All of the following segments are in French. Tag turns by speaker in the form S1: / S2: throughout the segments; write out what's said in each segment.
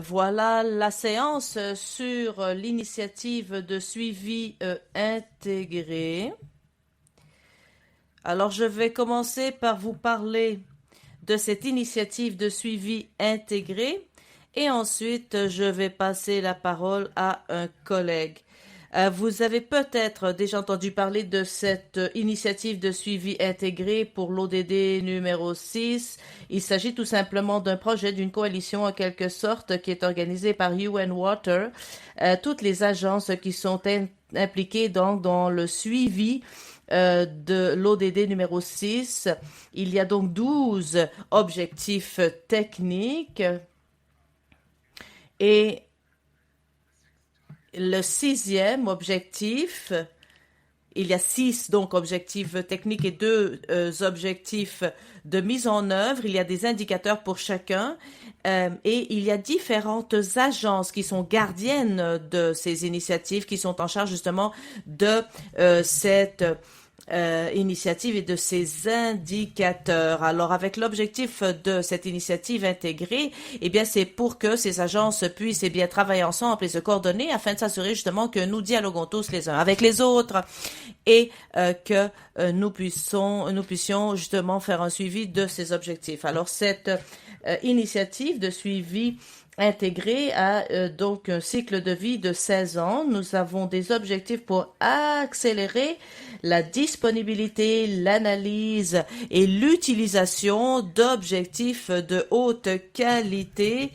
S1: Voilà la séance sur l'initiative de suivi intégré. Alors, je vais commencer par vous parler de cette initiative de suivi intégré et ensuite, je vais passer la parole à un collègue. Vous avez peut-être déjà entendu parler de cette initiative de suivi intégré pour l'ODD numéro 6. Il s'agit tout simplement d'un projet d'une coalition en quelque sorte qui est organisée par UN Water, toutes les agences qui sont impliquées donc dans le suivi de l'ODD numéro 6. Il y a donc 12 objectifs techniques et le sixième objectif, il y a 6 donc objectifs techniques et 2 objectifs de mise en œuvre. Il y a des indicateurs pour chacun et il y a différentes agences qui sont gardiennes de ces initiatives, qui sont en charge justement de cette initiative et de ses indicateurs. Alors, avec l'objectif de cette initiative intégrée, eh bien, c'est pour que ces agences puissent, eh bien, travailler ensemble et se coordonner afin de s'assurer justement que nous dialoguons tous les uns avec les autres et que nous puissions justement faire un suivi de ces objectifs. Alors, cette initiative de suivi intégré a donc un cycle de vie de 16 ans. Nous avons des objectifs pour accélérer la disponibilité, l'analyse et l'utilisation d'objectifs de haute qualité.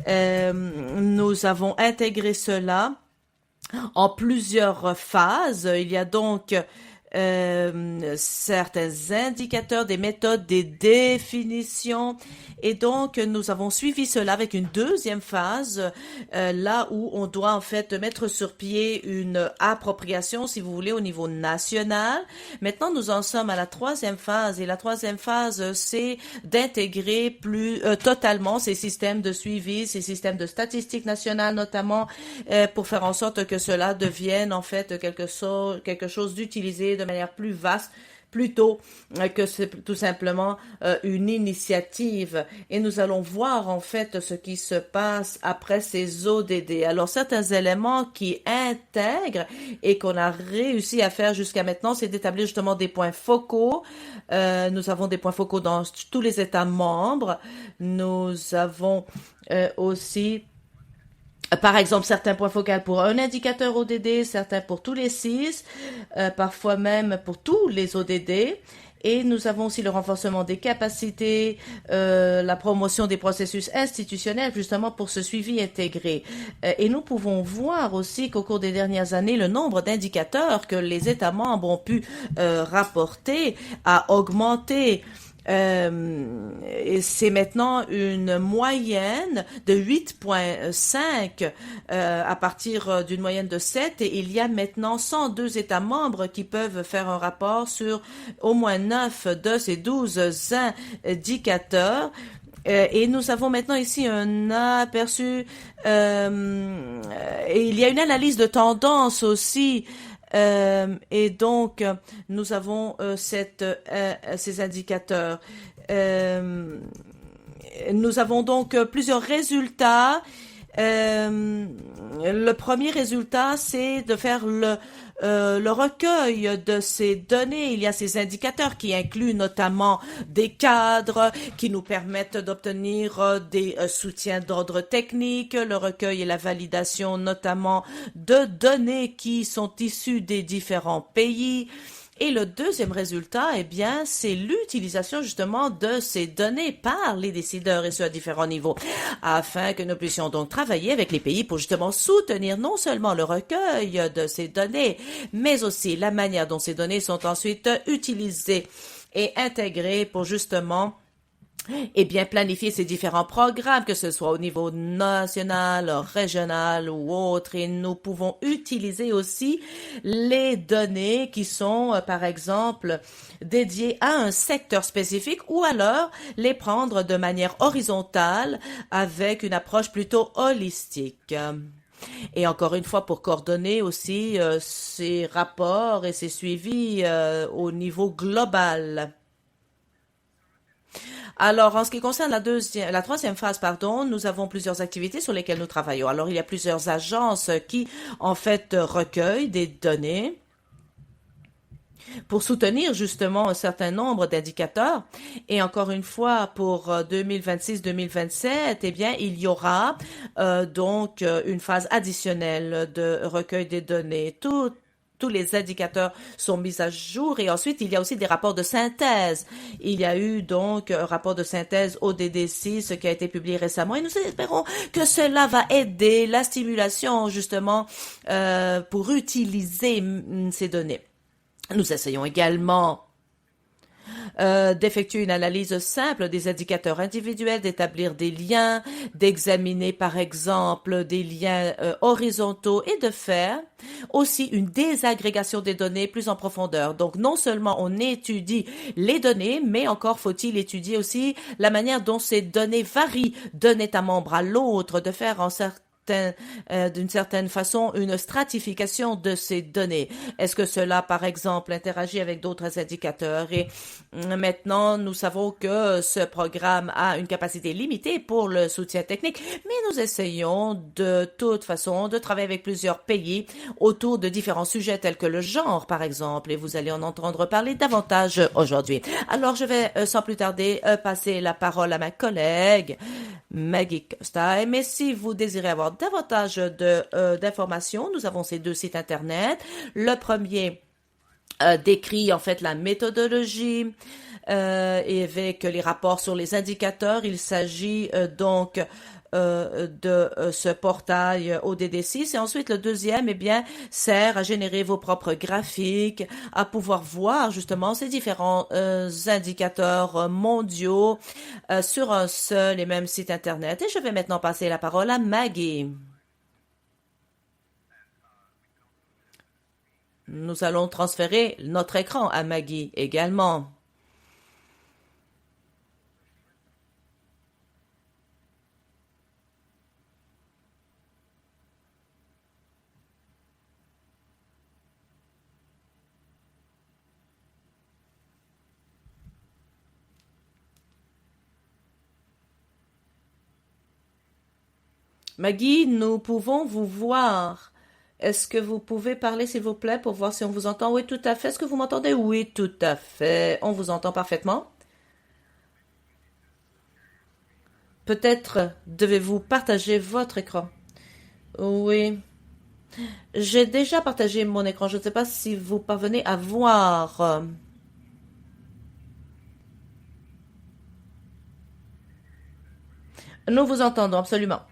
S1: Nous avons intégré cela en plusieurs phases. Il y a donc certains indicateurs, des méthodes, des définitions. Et donc, nous avons suivi cela avec une deuxième phase, là où on doit en fait mettre sur pied une appropriation, si vous voulez, au niveau national. Maintenant, nous en sommes à la troisième phase. Et la troisième phase, c'est d'intégrer plus totalement ces systèmes de suivi, ces systèmes de statistiques nationales notamment, pour faire en sorte que cela devienne en fait quelque chose d'utilisé de manière plus vaste plutôt que c'est tout simplement une initiative. Et nous allons voir en fait ce qui se passe après ces ODD. Alors certains éléments qui intègrent et qu'on a réussi à faire jusqu'à maintenant, c'est d'établir justement des points focaux. Nous avons des points focaux dans tous les États membres. Nous avons aussi par exemple, certains points focaux pour un indicateur ODD, certains pour tous les 6, parfois même pour tous les ODD. Et nous avons aussi le renforcement des capacités, la promotion des processus institutionnels, justement pour ce suivi intégré. Et nous pouvons voir aussi qu'au cours des dernières années, le nombre d'indicateurs que les États membres ont pu rapporter a augmenté. Et c'est maintenant une moyenne de 8,5 à partir d'une moyenne de 7 et il y a maintenant 102 États membres qui peuvent faire un rapport sur au moins 9 de ces 12 indicateurs. Et nous avons maintenant ici un aperçu et il y a une analyse de tendance aussi. Et donc, nous avons ces indicateurs. Nous avons donc plusieurs résultats. Le premier résultat, c'est de faire le recueil de ces données. Il y a ces indicateurs qui incluent notamment des cadres qui nous permettent d'obtenir des soutiens d'ordre technique, le recueil et la validation notamment de données qui sont issues des différents pays. Et le deuxième résultat, eh bien, c'est l'utilisation justement de ces données par les décideurs et ce à différents niveaux, afin que nous puissions donc travailler avec les pays pour justement soutenir non seulement le recueil de ces données, mais aussi la manière dont ces données sont ensuite utilisées et intégrées pour justement et bien planifier ces différents programmes, que ce soit au niveau national, régional ou autre. Et nous pouvons utiliser aussi les données qui sont, par exemple, dédiées à un secteur spécifique ou alors les prendre de manière horizontale avec une approche plutôt holistique. Et encore une fois, pour coordonner aussi ces rapports et ces suivis au niveau global. Alors, en ce qui concerne la troisième phase, pardon, nous avons plusieurs activités sur lesquelles nous travaillons. Alors, il y a plusieurs agences qui, en fait, recueillent des données pour soutenir justement un certain nombre d'indicateurs. Et encore une fois, pour 2026-2027, eh bien, il y aura donc une phase additionnelle de recueil des données. Tous les indicateurs sont mis à jour et ensuite il y a aussi des rapports de synthèse. Il y a eu donc un rapport de synthèse ODD6 qui a été publié récemment et nous espérons que cela va aider la stimulation justement pour utiliser ces données. Nous essayons également d'effectuer une analyse simple des indicateurs individuels, d'établir des liens, d'examiner par exemple des liens horizontaux et de faire aussi une désagrégation des données plus en profondeur. Donc non seulement on étudie les données, mais encore faut-il étudier aussi la manière dont ces données varient d'un État membre à l'autre, de faire en sorte d'une certaine façon une stratification de ces données. Est-ce que cela, par exemple, interagit avec d'autres indicateurs? Et maintenant, nous savons que ce programme a une capacité limitée pour le soutien technique, mais nous essayons de toute façon de travailler avec plusieurs pays autour de différents sujets tels que le genre, par exemple, et vous allez en entendre parler davantage aujourd'hui. Alors, je vais sans plus tarder passer la parole à ma collègue Maggie Costa. Mais si vous désirez avoir davantage d'informations, nous avons ces deux sites internet. Le premier décrit en fait la méthodologie et avec les rapports sur les indicateurs. Il s'agit donc de ce portail ODD6 et ensuite le deuxième eh bien sert à générer vos propres graphiques, à pouvoir voir justement ces différents indicateurs mondiaux sur un seul et même site internet. Et je vais maintenant passer la parole à Maggie. Nous allons transférer notre écran à Maggie également. Maggie, nous pouvons vous voir. Est-ce que vous pouvez parler, s'il vous plaît, pour voir si on vous entend? Oui, tout à fait. Est-ce que vous m'entendez? Oui, tout à fait. On vous entend parfaitement. Peut-être devez-vous partager votre écran. Oui. J'ai déjà partagé mon écran. Je ne sais pas si vous parvenez à voir. Nous vous entendons absolument.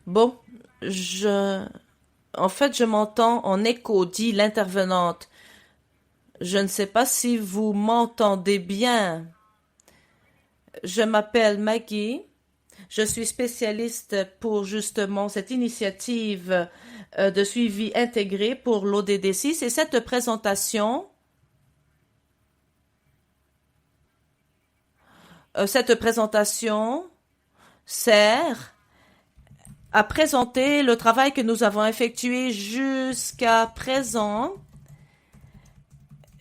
S1: Bon, je... En fait, je m'entends en écho, dit l'intervenante. Je ne sais pas si vous m'entendez bien. Je m'appelle Maggie. Je suis spécialiste pour justement cette initiative de suivi intégré pour l'ODD6 et cette présentation sert à présenter le travail que nous avons effectué jusqu'à présent.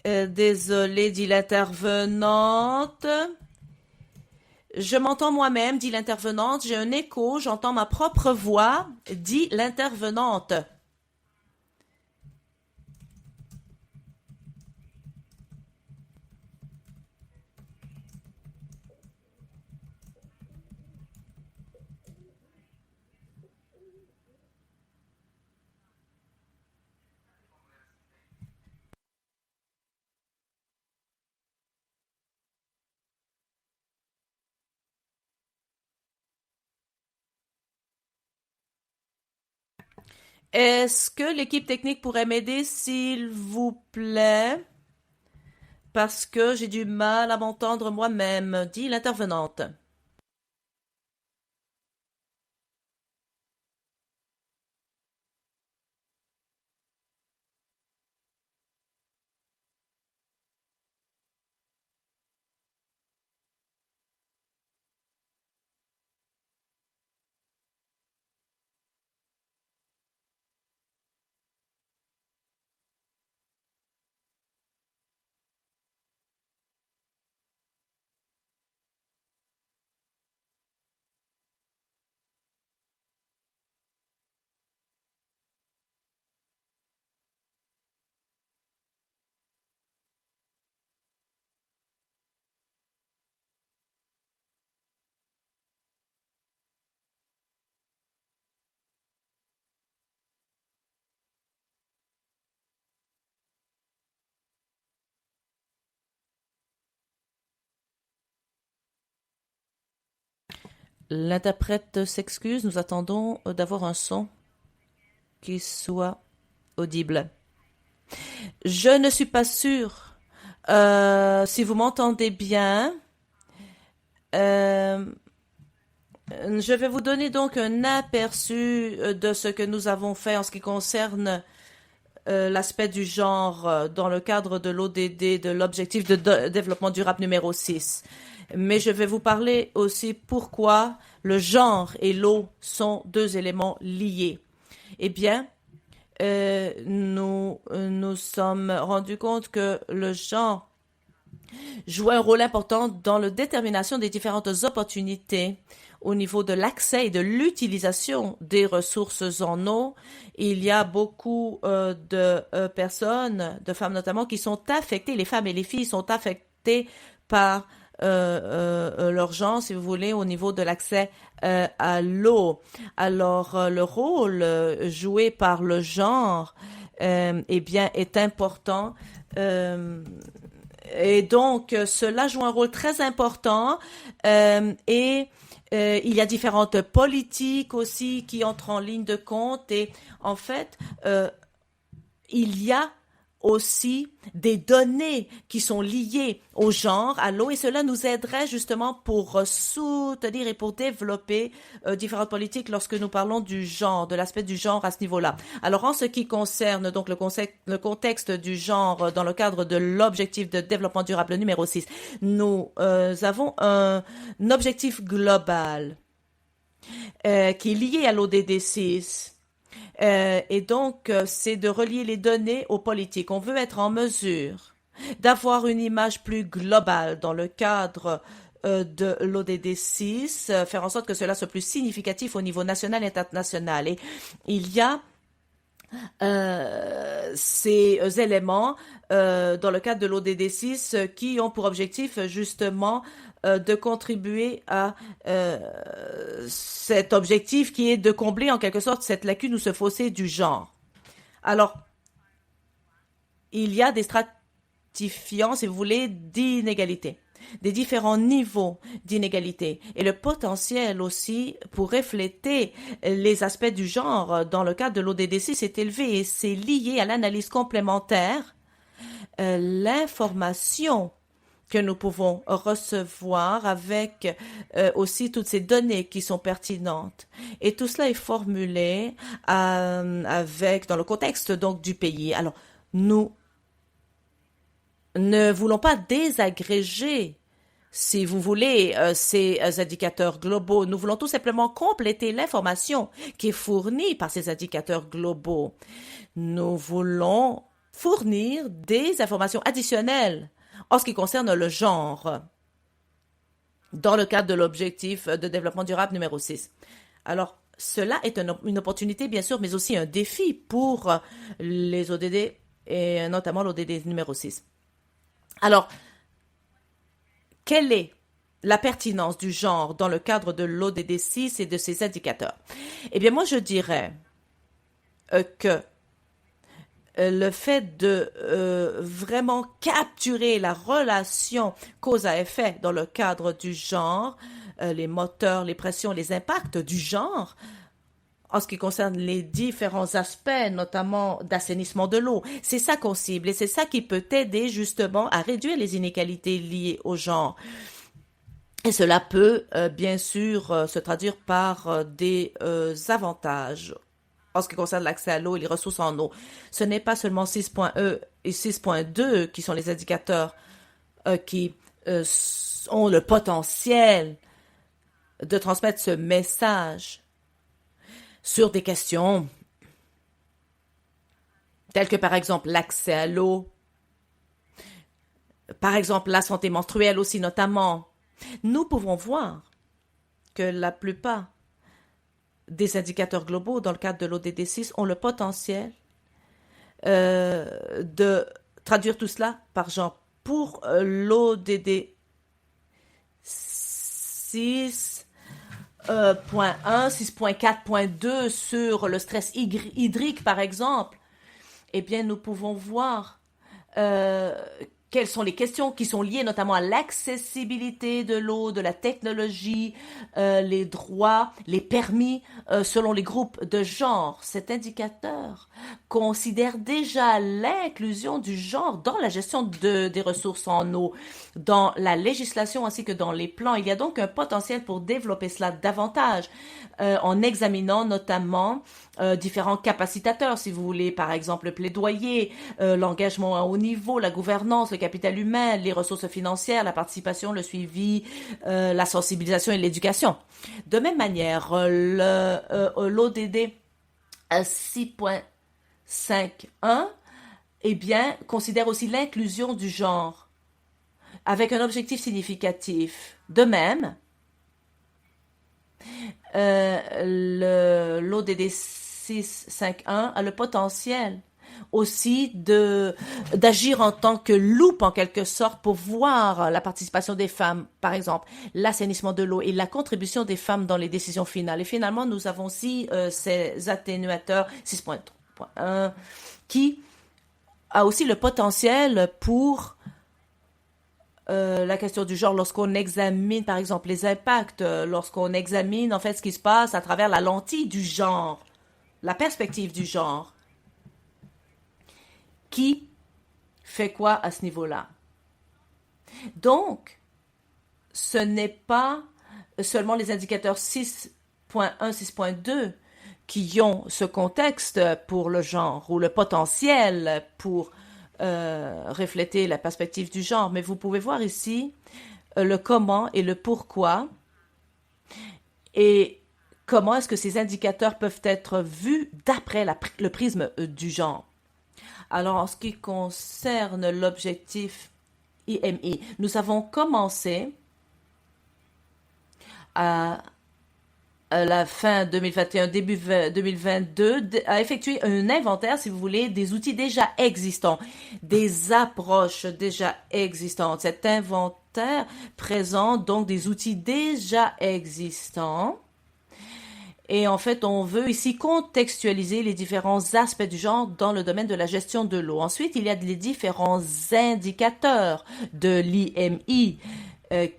S1: Désolé, dit l'intervenante. Je m'entends moi-même, dit l'intervenante. J'ai un écho, j'entends ma propre voix, dit l'intervenante. Est-ce que l'équipe technique pourrait m'aider, s'il vous plaît? Parce que j'ai du mal à m'entendre moi-même, dit l'intervenante. L'interprète s'excuse, nous attendons d'avoir un son qui soit audible. Je ne suis pas sûre si vous m'entendez bien. Euh, je vais vous donner donc un aperçu de ce que nous avons fait en ce qui concerne l'aspect du genre dans le cadre de l'ODD, de l'objectif de développement durable numéro 6. Mais je vais vous parler aussi pourquoi le genre et l'eau sont deux éléments liés. Eh bien, nous sommes rendus compte que le genre joue un rôle important dans la détermination des différentes opportunités au niveau de l'accès et de l'utilisation des ressources en eau. Il y a beaucoup de personnes, de femmes notamment, qui sont affectées, les femmes et les filles sont affectées par leur genre, si vous voulez, au niveau de l'accès à l'eau. Alors, le rôle joué par le genre, eh bien, est important. Et donc, cela joue un rôle très important et il y a différentes politiques aussi qui entrent en ligne de compte et en fait, il y a aussi des données qui sont liées au genre, à l'eau, et cela nous aiderait justement pour soutenir et pour développer différentes politiques lorsque nous parlons du genre, de l'aspect du genre à ce niveau-là. Alors, en ce qui concerne donc le contexte du genre dans le cadre de l'objectif de développement durable numéro 6, nous avons un objectif global qui est lié à l'ODD 6 et donc, c'est de relier les données aux politiques. On veut être en mesure d'avoir une image plus globale dans le cadre de l'ODD 6, faire en sorte que cela soit plus significatif au niveau national et international. Et il y a ces éléments dans le cadre de l'ODD 6 qui ont pour objectif justement de contribuer à cet objectif qui est de combler en quelque sorte cette lacune ou ce fossé du genre. Alors, il y a des stratifiants, si vous voulez, d'inégalité, des différents niveaux d'inégalité et le potentiel aussi pour refléter les aspects du genre dans le cadre de l'ODD6 est élevé et c'est lié à l'analyse complémentaire, l'information que nous pouvons recevoir avec aussi toutes ces données qui sont pertinentes. Et tout cela est formulé avec dans le contexte donc du pays. Alors, nous ne voulons pas désagréger, si vous voulez, ces indicateurs globaux. Nous voulons tout simplement compléter l'information qui est fournie par ces indicateurs globaux. Nous voulons fournir des informations additionnelles en ce qui concerne le genre dans le cadre de l'objectif de développement durable numéro 6. Alors, cela est une opportunité, bien sûr, mais aussi un défi pour les ODD et notamment l'ODD numéro 6. Alors, quelle est la pertinence du genre dans le cadre de l'ODD 6 et de ses indicateurs? Eh bien, moi, je dirais que le fait de vraiment capturer la relation cause à effet dans le cadre du genre, les moteurs, les pressions, les impacts du genre, en ce qui concerne les différents aspects, notamment d'assainissement de l'eau. C'est ça qu'on cible et c'est ça qui peut aider justement à réduire les inégalités liées au genre. Et cela peut bien sûr se traduire par des avantages en ce qui concerne l'accès à l'eau et les ressources en eau. Ce n'est pas seulement 6.1 et 6.2 qui sont les indicateurs qui ont le potentiel de transmettre ce message sur des questions telles que par exemple l'accès à l'eau, par exemple la santé menstruelle aussi notamment. Nous pouvons voir que la plupart des indicateurs globaux dans le cadre de l'ODD 6 ont le potentiel de traduire tout cela par genre. Pour l'ODD 6.1, 6.4.2 sur le stress hydrique par exemple, eh bien nous pouvons voir quelles sont les questions qui sont liées notamment à l'accessibilité de l'eau, de la technologie, les droits, les permis selon les groupes de genre. Cet indicateur considère déjà l'inclusion du genre dans la gestion des ressources en eau, dans la législation ainsi que dans les plans. Il y a donc un potentiel pour développer cela davantage en examinant notamment différents capacitateurs, si vous voulez, par exemple le plaidoyer, l'engagement à haut niveau, la gouvernance, le capital humain, les ressources financières, la participation, le suivi, la sensibilisation et l'éducation. De même manière, l'ODD 6.5.1 eh bien, considère aussi l'inclusion du genre avec un objectif significatif. De même, l'ODD 6.5.1 a le potentiel aussi d'agir en tant que loupe en quelque sorte pour voir la participation des femmes, par exemple l'assainissement de l'eau et la contribution des femmes dans les décisions finales. Et finalement, nous avons aussi ces atténuateurs 6.3.1 qui a aussi le potentiel pour la question du genre lorsqu'on examine par exemple les impacts, lorsqu'on examine en fait ce qui se passe à travers la lentille du genre, la perspective du genre. Qui fait quoi à ce niveau-là? Donc, ce n'est pas seulement les indicateurs 6.1, 6.2 qui ont ce contexte pour le genre ou le potentiel pour refléter la perspective du genre, mais vous pouvez voir ici le comment et le pourquoi et comment est-ce que ces indicateurs peuvent être vus d'après le prisme du genre. Alors, en ce qui concerne l'objectif IMI, nous avons commencé à la fin 2021, début 2022, à effectuer un inventaire, si vous voulez, des outils déjà existants, des approches déjà existantes. Cet inventaire présente donc des outils déjà existants. Et en fait, on veut ici contextualiser les différents aspects du genre dans le domaine de la gestion de l'eau. Ensuite, il y a les différents indicateurs de l'IMI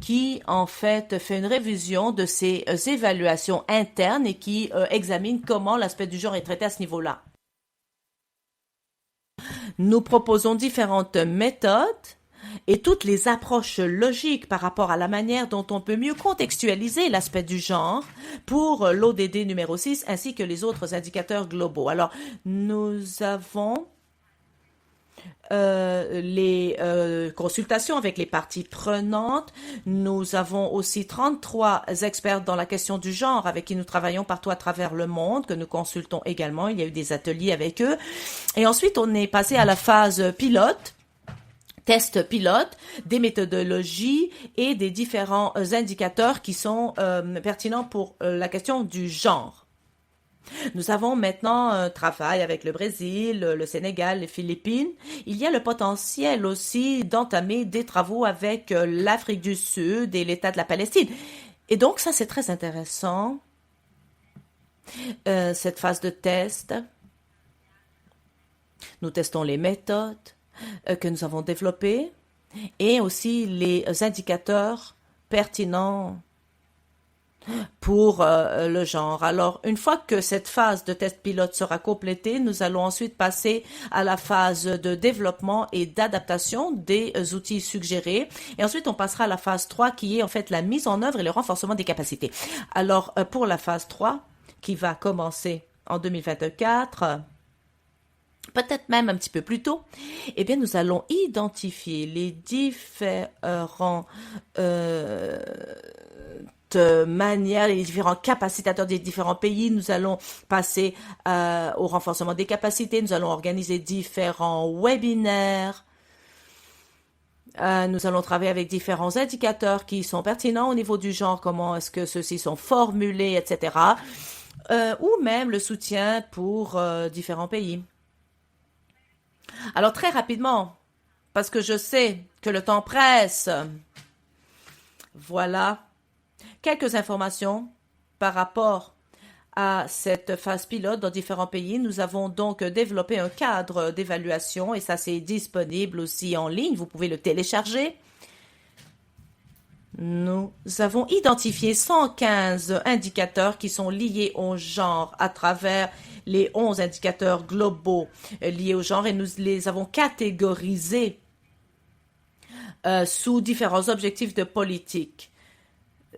S1: qui, en fait, fait une révision de ces évaluations internes et qui examine comment l'aspect du genre est traité à ce niveau-là. Nous proposons différentes méthodes et toutes les approches logiques par rapport à la manière dont on peut mieux contextualiser l'aspect du genre pour l'ODD numéro 6 ainsi que les autres indicateurs globaux. Alors, nous avons les consultations avec les parties prenantes. Nous avons aussi 33 experts dans la question du genre avec qui nous travaillons partout à travers le monde, que nous consultons également. Il y a eu des ateliers avec eux. Et ensuite, on est passé à la phase pilote. Test pilote, des méthodologies et des différents indicateurs qui sont pertinents pour la question du genre. Nous avons maintenant un travail avec le Brésil, le Sénégal, les Philippines. Il y a le potentiel aussi d'entamer des travaux avec l'Afrique du Sud et l'État de la Palestine. Et donc ça, c'est très intéressant, cette phase de test. Nous testons les méthodes que nous avons développés et aussi les indicateurs pertinents pour le genre. Alors, une fois que cette phase de test pilote sera complétée, nous allons ensuite passer à la phase de développement et d'adaptation des outils suggérés. Et ensuite, on passera à la phase 3 qui est en fait la mise en œuvre et le renforcement des capacités. Alors, pour la phase 3, qui va commencer en 2024, peut-être même un petit peu plus tôt, eh bien, nous allons identifier les différents manière, les différents capacitateurs des différents pays. Nous allons passer au renforcement des capacités. Nous allons organiser différents webinaires. Nous allons travailler avec différents indicateurs qui sont pertinents au niveau du genre, comment est-ce que ceux-ci sont formulés, etc. Ou même le soutien pour différents pays. Alors très rapidement, parce que je sais que le temps presse, voilà quelques informations par rapport à cette phase pilote dans différents pays. Nous avons donc développé un cadre d'évaluation et ça c'est disponible aussi en ligne. Vous pouvez le télécharger. Nous avons identifié 115 indicateurs qui sont liés au genre à travers les 11 indicateurs globaux liés au genre et nous les avons catégorisés sous différents objectifs de politique.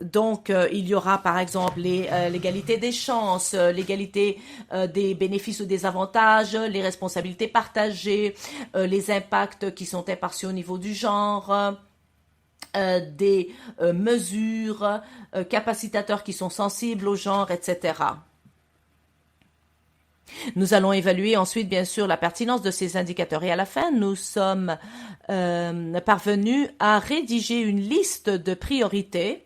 S1: Donc, il y aura par exemple l'égalité des chances, l'égalité des bénéfices ou des avantages, les responsabilités partagées, les impacts qui sont impartiaux au niveau du genre, des mesures, capacitateurs qui sont sensibles au genre, etc. Nous allons évaluer ensuite, bien sûr, la pertinence de ces indicateurs. Et à la fin, nous sommes parvenus à rédiger une liste de priorités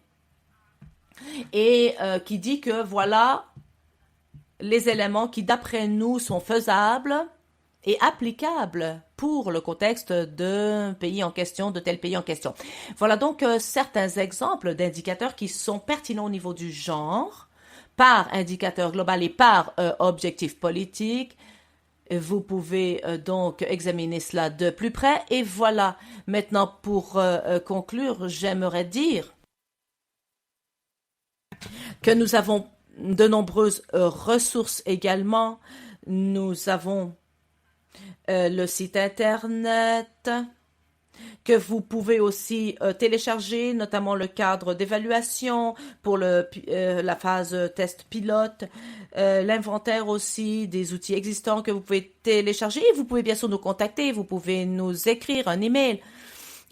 S1: et qui dit que voilà les éléments qui, d'après nous, sont faisables et applicables pour le contexte d'un pays en question, de tel pays en question. Voilà donc certains exemples d'indicateurs qui sont pertinents au niveau du genre, par indicateur global et par objectif politique. Vous pouvez donc examiner cela de plus près. Et voilà, maintenant pour conclure, j'aimerais dire que nous avons de nombreuses ressources également. Nous avons le site internet que vous pouvez aussi télécharger, notamment le cadre d'évaluation pour la phase test pilote, l'inventaire aussi des outils existants que vous pouvez télécharger. Vous pouvez bien sûr nous contacter, vous pouvez nous écrire un email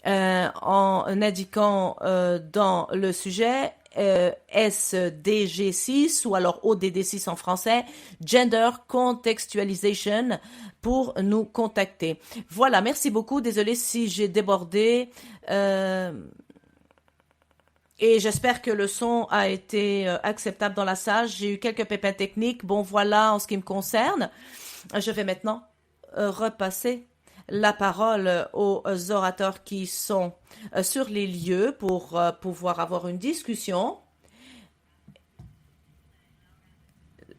S1: en indiquant dans le sujet SDG6 ou alors ODD6 en français, Gender Contextualization, pour nous contacter. Voilà, merci beaucoup. Désolée si j'ai débordé. Et j'espère que le son a été acceptable dans la salle. J'ai eu quelques pépins techniques. Bon, voilà en ce qui me concerne. Je vais maintenant repasser la parole aux orateurs qui sont sur les lieux pour pouvoir avoir une discussion.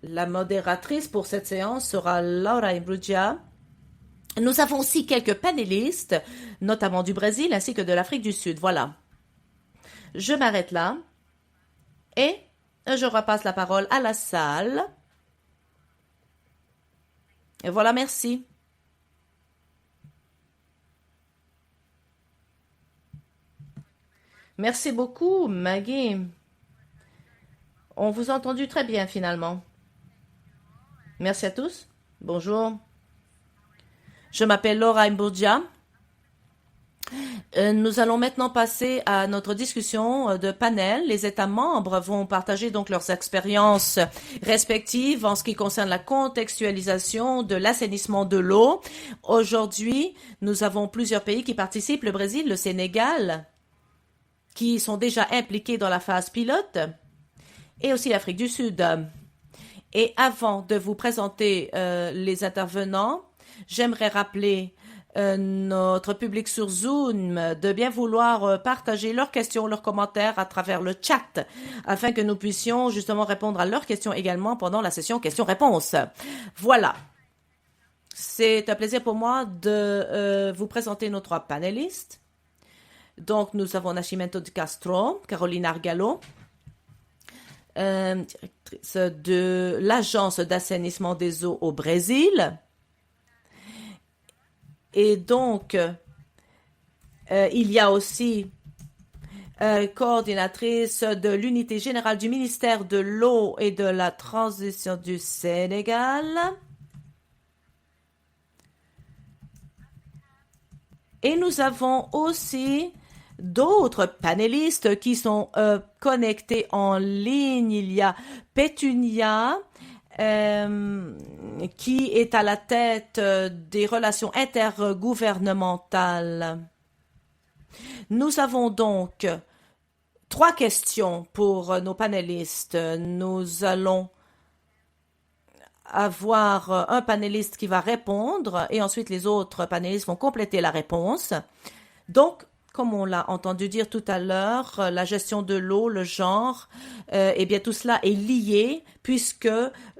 S1: La modératrice pour cette séance sera Laura Imbruglia. Nous avons aussi quelques panélistes, notamment du Brésil ainsi que de l'Afrique du Sud. Voilà. Je m'arrête là et je repasse la parole à la salle. Et voilà, merci. Merci beaucoup, Maggie. On vous a entendu très bien finalement. Merci à tous. Bonjour. Je m'appelle Laura Imburgia. Nous allons maintenant passer à notre discussion de panel. Les États membres vont partager donc leurs expériences respectives en ce qui concerne la contextualisation de l'assainissement de l'eau. Aujourd'hui, nous avons plusieurs pays qui participent, le Brésil, le Sénégal, qui sont déjà impliqués dans la phase pilote, et aussi l'Afrique du Sud. Et avant de vous présenter les intervenants, j'aimerais rappeler notre public sur Zoom de bien vouloir partager leurs questions, leurs commentaires à travers le chat afin que nous puissions justement répondre à leurs questions également pendant la session questions-réponses. Voilà. C'est un plaisir pour moi de vous présenter nos trois panélistes. Donc, nous avons Nascimento de Castro, Caroline Argallo, directrice de l'Agence d'assainissement des eaux au Brésil. Et donc, il y a aussi coordinatrice de l'unité générale du ministère de l'eau et de la transition du Sénégal. Et nous avons aussi d'autres panélistes qui sont connectés en ligne. Il y a Pétunia, qui est à la tête des relations intergouvernementales. Nous avons donc 3 questions pour nos panélistes. Nous allons avoir un panéliste qui va répondre et ensuite les autres panélistes vont compléter la réponse. Donc, comme on l'a entendu dire tout à l'heure, la gestion de l'eau, le genre, eh bien tout cela est lié puisque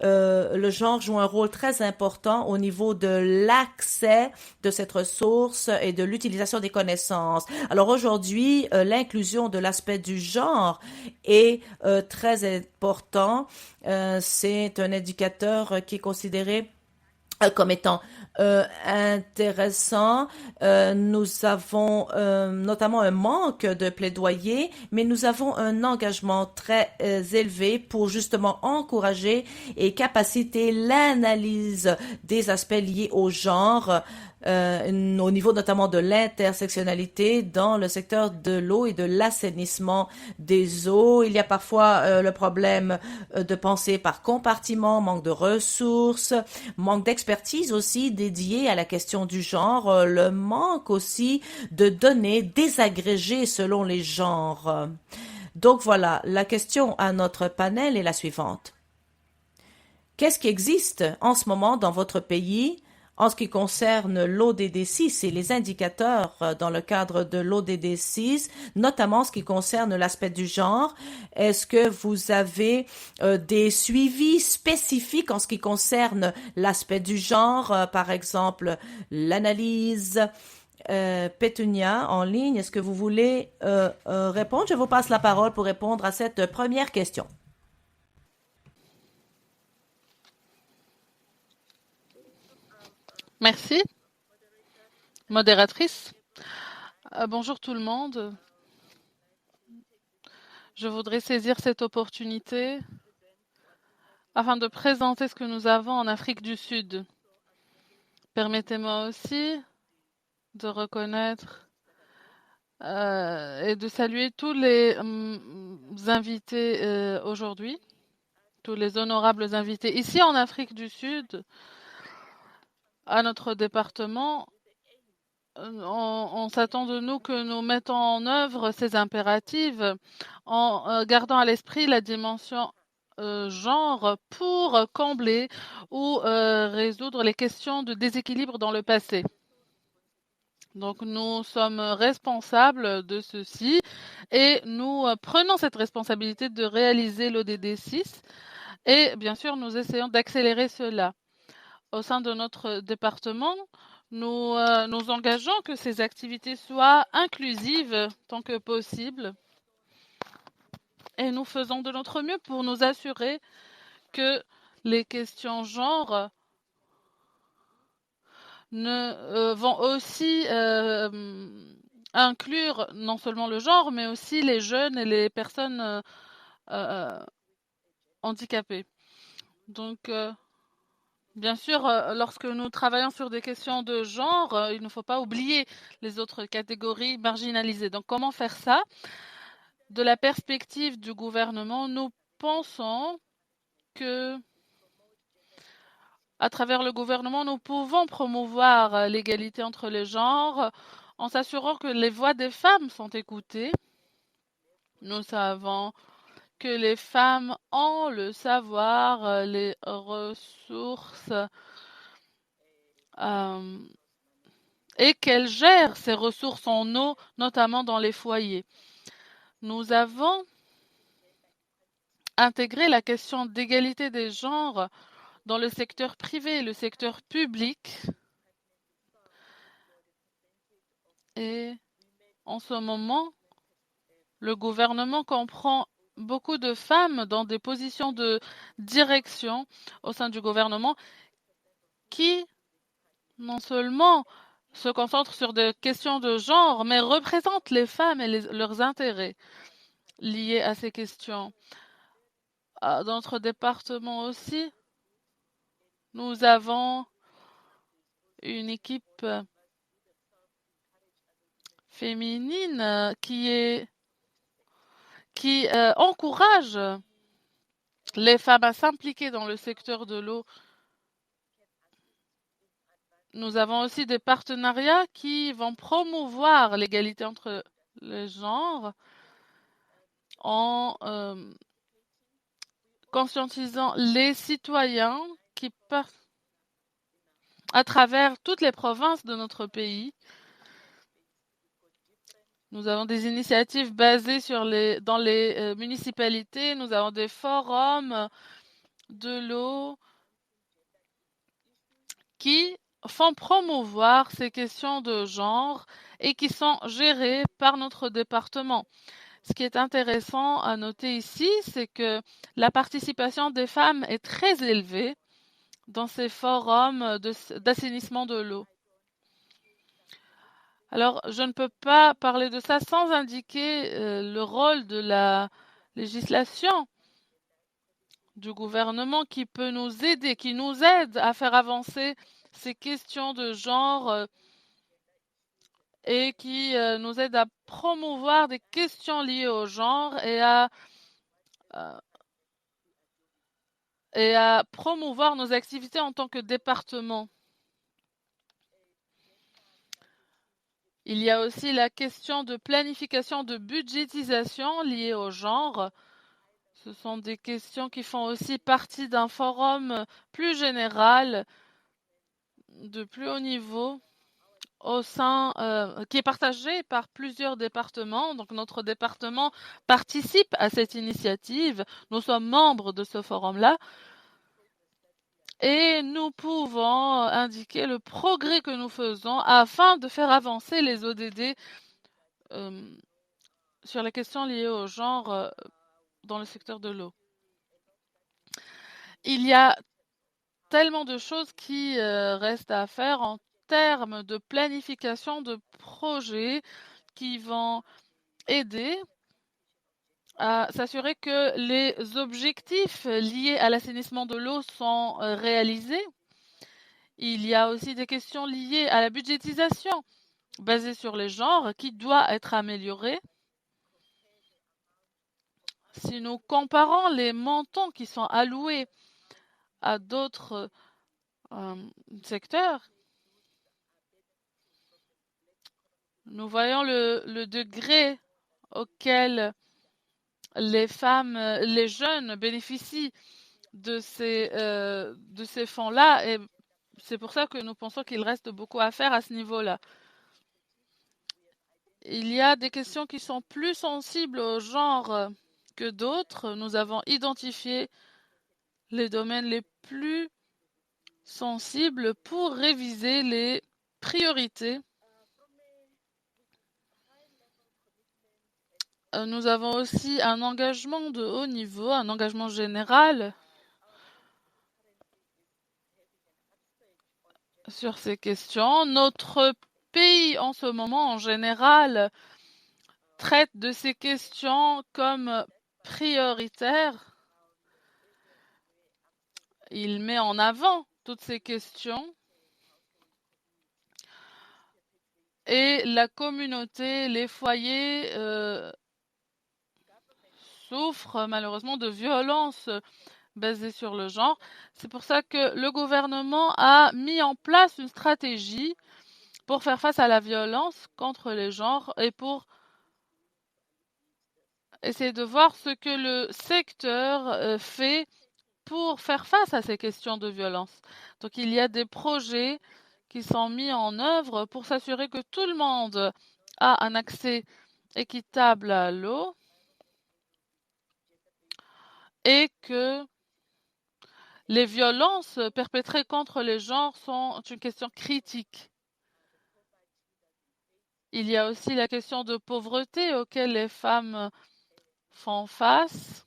S1: le genre joue un rôle très important au niveau de l'accès de cette ressource et de l'utilisation des connaissances. Alors aujourd'hui, l'inclusion de l'aspect du genre est très important. C'est un indicateur qui est considéré comme étant intéressant. Nous avons notamment un manque de plaidoyer, mais nous avons un engagement très élevé pour justement encourager et capaciter l'analyse des aspects liés au genre, au niveau notamment de l'intersectionnalité dans le secteur de l'eau et de l'assainissement des eaux. Il y a parfois le problème de penser par compartiment, manque de ressources, manque d'expertise aussi dédiée à la question du genre, le manque aussi de données désagrégées selon les genres. Donc voilà, la question à notre panel est la suivante. Qu'est-ce qui existe en ce moment dans votre pays en ce qui concerne l'ODD6 et les indicateurs dans le cadre de l'ODD6, notamment en ce qui concerne l'aspect du genre? Est-ce que vous avez des suivis spécifiques en ce qui concerne l'aspect du genre, par exemple l'analyse? Pétunia en ligne, est-ce que vous voulez répondre? Je vous passe la parole pour répondre à cette première question.
S2: Merci, modératrice. Bonjour tout le monde. Je voudrais saisir cette opportunité afin de présenter ce que nous avons en Afrique du Sud. Permettez-moi aussi de reconnaître et de saluer tous les invités aujourd'hui, tous les honorables invités ici en Afrique du Sud, à notre département. On s'attend de nous que nous mettons en œuvre ces impératifs en gardant à l'esprit la dimension genre pour combler ou résoudre les questions de déséquilibre dans le passé. Donc nous sommes responsables de ceci et nous prenons cette responsabilité de réaliser l'ODD 6 et bien sûr nous essayons d'accélérer cela. Au sein de notre département, nous nous engageons que ces activités soient inclusives tant que possible et nous faisons de notre mieux pour nous assurer que les questions genre vont aussi inclure non seulement le genre, mais aussi les jeunes et les personnes handicapées. Donc, bien sûr, lorsque nous travaillons sur des questions de genre, il ne faut pas oublier les autres catégories marginalisées. Donc, comment faire ça? De la perspective du gouvernement, nous pensons que à travers le gouvernement, nous pouvons promouvoir l'égalité entre les genres en s'assurant que les voix des femmes sont écoutées. Nous savons que les femmes ont le savoir, les ressources et qu'elles gèrent ces ressources en eau, notamment dans les foyers. Nous avons intégré la question d'égalité des genres dans le secteur privé et le secteur public. Et en ce moment, le gouvernement comprend beaucoup de femmes dans des positions de direction au sein du gouvernement qui non seulement se concentrent sur des questions de genre, mais représentent les femmes et leurs intérêts liés à ces questions. Dans notre département aussi, nous avons une équipe féminine qui encourage les femmes à s'impliquer dans le secteur de l'eau. Nous avons aussi des partenariats qui vont promouvoir l'égalité entre les genres en conscientisant les citoyens qui partent à travers toutes les provinces de notre pays. Nous avons des initiatives basées dans les municipalités. Nous avons des forums de l'eau qui font promouvoir ces questions de genre et qui sont gérées par notre département. Ce qui est intéressant à noter ici, c'est que la participation des femmes est très élevée dans ces forums d'assainissement de l'eau. Alors, je ne peux pas parler de ça sans indiquer le rôle de la législation du gouvernement qui peut nous aider, qui nous aide à faire avancer ces questions de genre et qui nous aide à promouvoir des questions liées au genre et à promouvoir nos activités en tant que département. Il y a aussi la question de planification de budgétisation liée au genre. Ce sont des questions qui font aussi partie d'un forum plus général, de plus haut niveau, qui est partagé par plusieurs départements. Donc notre département participe à cette initiative. Nous sommes membres de ce forum-là. Et nous pouvons indiquer le progrès que nous faisons afin de faire avancer les ODD sur les questions liées au genre dans le secteur de l'eau. Il y a tellement de choses qui restent à faire en termes de planification de projets qui vont aider à s'assurer que les objectifs liés à l'assainissement de l'eau sont réalisés. Il y a aussi des questions liées à la budgétisation basée sur les genres qui doit être améliorée. Si nous comparons les montants qui sont alloués à d'autres secteurs, nous voyons le degré auquel les femmes, les jeunes bénéficient de ces fonds-là et c'est pour ça que nous pensons qu'il reste beaucoup à faire à ce niveau-là. Il y a des questions qui sont plus sensibles au genre que d'autres. Nous avons identifié les domaines les plus sensibles pour réviser les priorités. Nous avons aussi un engagement de haut niveau, un engagement général sur ces questions. Notre pays en ce moment, en général, traite de ces questions comme prioritaires. Il met en avant toutes ces questions. Et la communauté, les foyers souffrent malheureusement de violences basées sur le genre. C'est pour ça que le gouvernement a mis en place une stratégie pour faire face à la violence contre les genres et pour essayer de voir ce que le secteur fait pour faire face à ces questions de violence. Donc il y a des projets qui sont mis en œuvre pour s'assurer que tout le monde a un accès équitable à l'eau et que les violences perpétrées contre les genres sont une question critique. Il y a aussi la question de pauvreté auquel les femmes font face.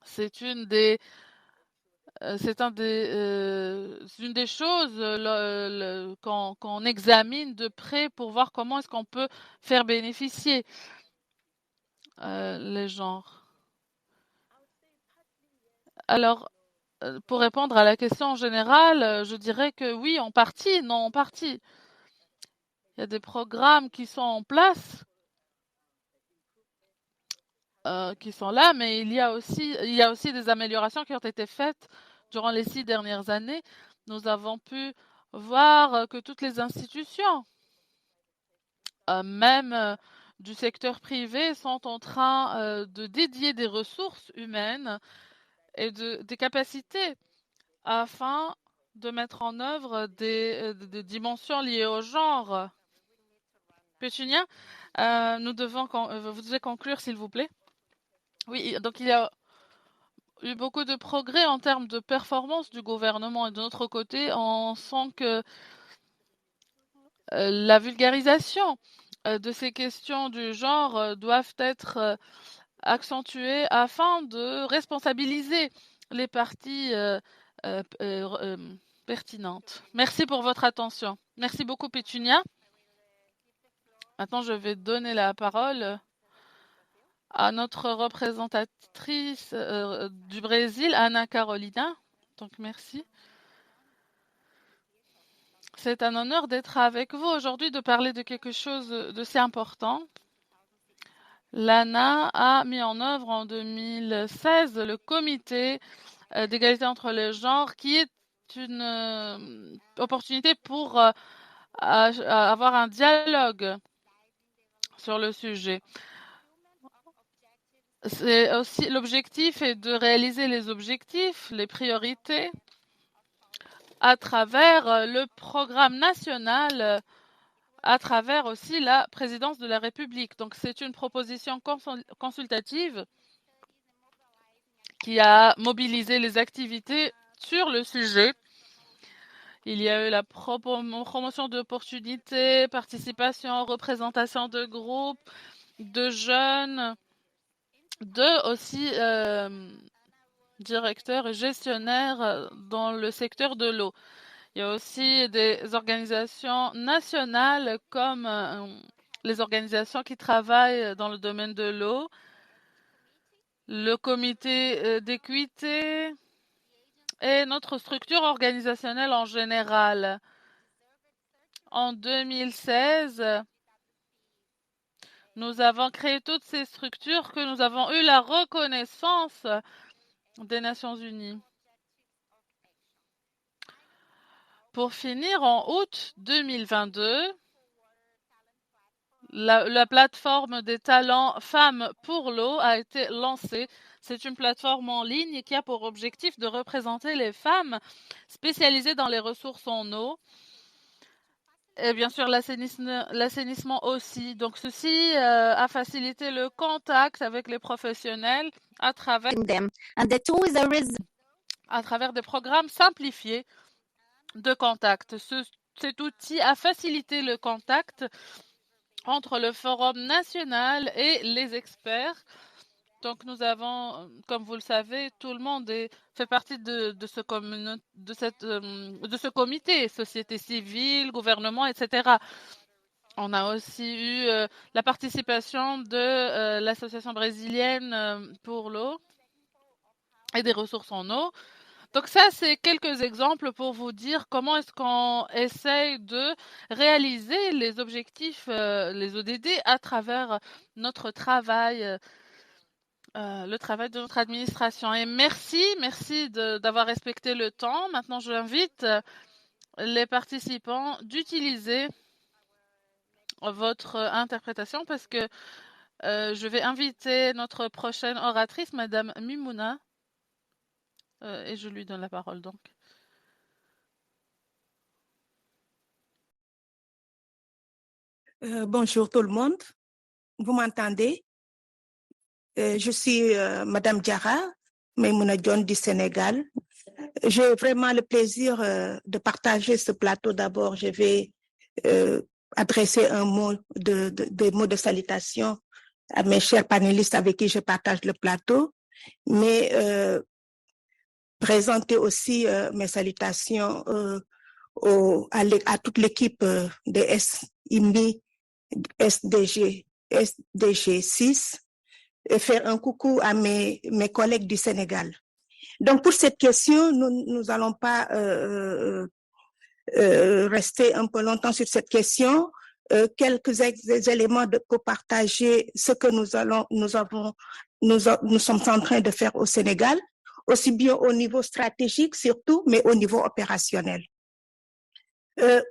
S2: C'est une des choses qu'on examine de près pour voir comment est-ce qu'on peut faire bénéficier les genres. Alors, pour répondre à la question en général, je dirais que oui, en partie, non, en partie. Il y a des programmes qui sont en place, qui sont là, mais il y a aussi des améliorations qui ont été faites durant les 6 dernières années. Nous avons pu voir que toutes les institutions, même du secteur privé, sont en train de dédier des ressources humaines et des capacités afin de mettre en œuvre des dimensions liées au genre. Pétunia, vous devez conclure, s'il vous plaît. Oui, donc il y a eu beaucoup de progrès en termes de performance du gouvernement et de notre côté, on sent que la vulgarisation de ces questions du genre doivent être accentuées afin de responsabiliser les parties pertinentes. Merci pour votre attention. Merci beaucoup, Pétunia. Maintenant, je vais donner la parole à notre représentatrice du Brésil, Ana Carolina. Donc, merci. C'est un honneur d'être avec vous aujourd'hui, de parler de quelque chose de si important. L'ANA a mis en œuvre en 2016 le comité d'égalité entre les genres, qui est une opportunité pour avoir un dialogue sur le sujet. C'est aussi l'objectif est de réaliser les objectifs, les priorités à travers le programme national, à travers aussi la présidence de la République. Donc c'est une proposition consultative qui a mobilisé les activités sur le sujet. Il y a eu la promotion d'opportunités, participation, représentation de groupes, de jeunes, aussi directeurs et gestionnaires dans le secteur de l'eau. Il y a aussi des organisations nationales comme les organisations qui travaillent dans le domaine de l'eau, le comité d'équité et notre structure organisationnelle en général. En 2016, nous avons créé toutes ces structures que nous avons eu la reconnaissance des Nations Unies. Pour finir, en août 2022, la plateforme des talents femmes pour l'eau a été lancée. C'est une plateforme en ligne qui a pour objectif de représenter les femmes spécialisées dans les ressources en eau. Et bien sûr, l'assainissement aussi. Donc, ceci a facilité le contact avec les professionnels à travers des programmes simplifiés de contact. Cet outil a facilité le contact entre le Forum national et les experts. Donc, nous avons, comme vous le savez, tout le monde fait partie de ce comité, société civile, gouvernement, etc. On a aussi eu la participation de l'Association brésilienne pour l'eau et des ressources en eau. Donc ça, c'est quelques exemples pour vous dire comment est-ce qu'on essaye de réaliser les objectifs, les ODD, à travers notre travail, le travail de notre administration. Et merci d'avoir respecté le temps. Maintenant, j'invite les participants d'utiliser votre interprétation parce que je vais inviter notre prochaine oratrice, Madame Mimouna, et je lui donne la parole donc.
S3: Bonjour tout le monde, vous m'entendez? Je suis Madame Diarra, Maïmouna John du Sénégal. J'ai vraiment le plaisir de partager ce plateau. D'abord, je vais adresser des mots de salutation à mes chers panélistes avec qui je partage le plateau, mais présenter aussi mes salutations à toute l'équipe de SIMI SDG 6 et faire un coucou à mes collègues du Sénégal. Donc, pour cette question, nous allons pas rester un peu longtemps sur cette question. Quelques éléments pour partager ce que nous sommes en train de faire au Sénégal, aussi bien au niveau stratégique surtout, mais au niveau opérationnel.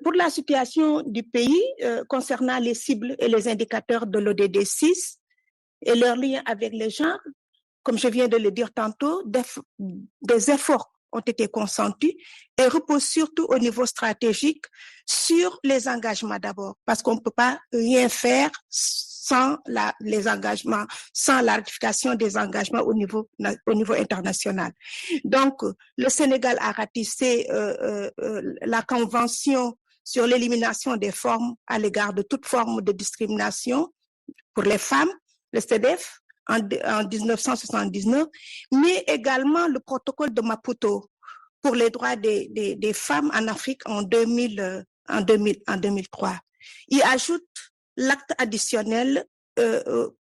S3: Pour la situation du pays concernant les cibles et les indicateurs de l'ODD 6 et leur lien avec les genres, comme je viens de le dire tantôt, des efforts ont été consentis et reposent surtout au niveau stratégique sur les engagements d'abord, parce qu'on ne peut pas rien faire sans les engagements, sans la ratification des engagements au niveau international. Donc, le Sénégal a ratissé la Convention sur l'élimination des formes à l'égard de toute forme de discrimination pour les femmes, le CEDEF, en 1979, mais également le protocole de Maputo pour les droits des femmes en Afrique en 2003. Il ajoute l'acte additionnel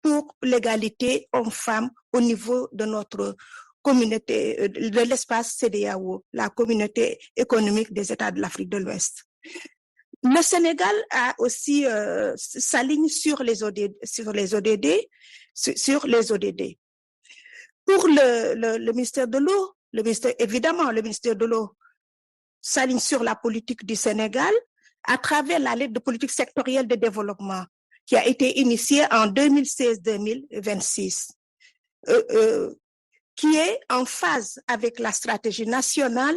S3: pour l'égalité hommes-femmes au niveau de notre communauté, de l'espace CEDEAO, la communauté économique des États de l'Afrique de l'Ouest. Le Sénégal a aussi s'aligne sur les ODD. Pour le ministère de l'eau, évidemment, le ministère de l'eau s'aligne sur la politique du Sénégal à travers la lettre de politique sectorielle de développement qui a été initiée en 2016-2026, qui est en phase avec la stratégie nationale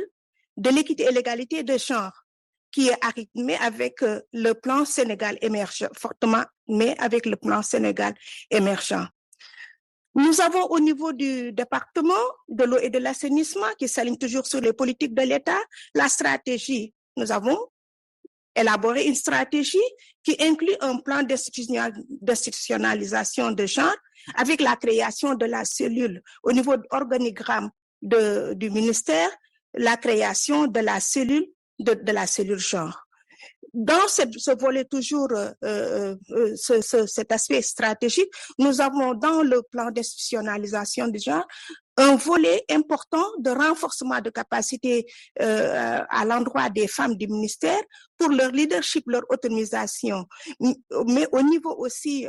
S3: de l'équité et l'égalité de genre, qui est rythmé avec le plan Sénégal émergent, fortement, mais avec le plan Sénégal émergent. Nous avons au niveau du département de l'eau et de l'assainissement, qui s'aligne toujours sur les politiques de l'État, la stratégie. Nous avons élaboré une stratégie qui inclut un plan d'institutionnalisation de genre avec la création de la cellule au niveau de l'organigramme du ministère, la création de la cellule de la cellule genre. Dans ce volet toujours, cet aspect stratégique, nous avons dans le plan d'institutionnalisation du genre un volet important de renforcement de capacité à l'endroit des femmes du ministère pour leur leadership, leur autonomisation, mais au niveau aussi,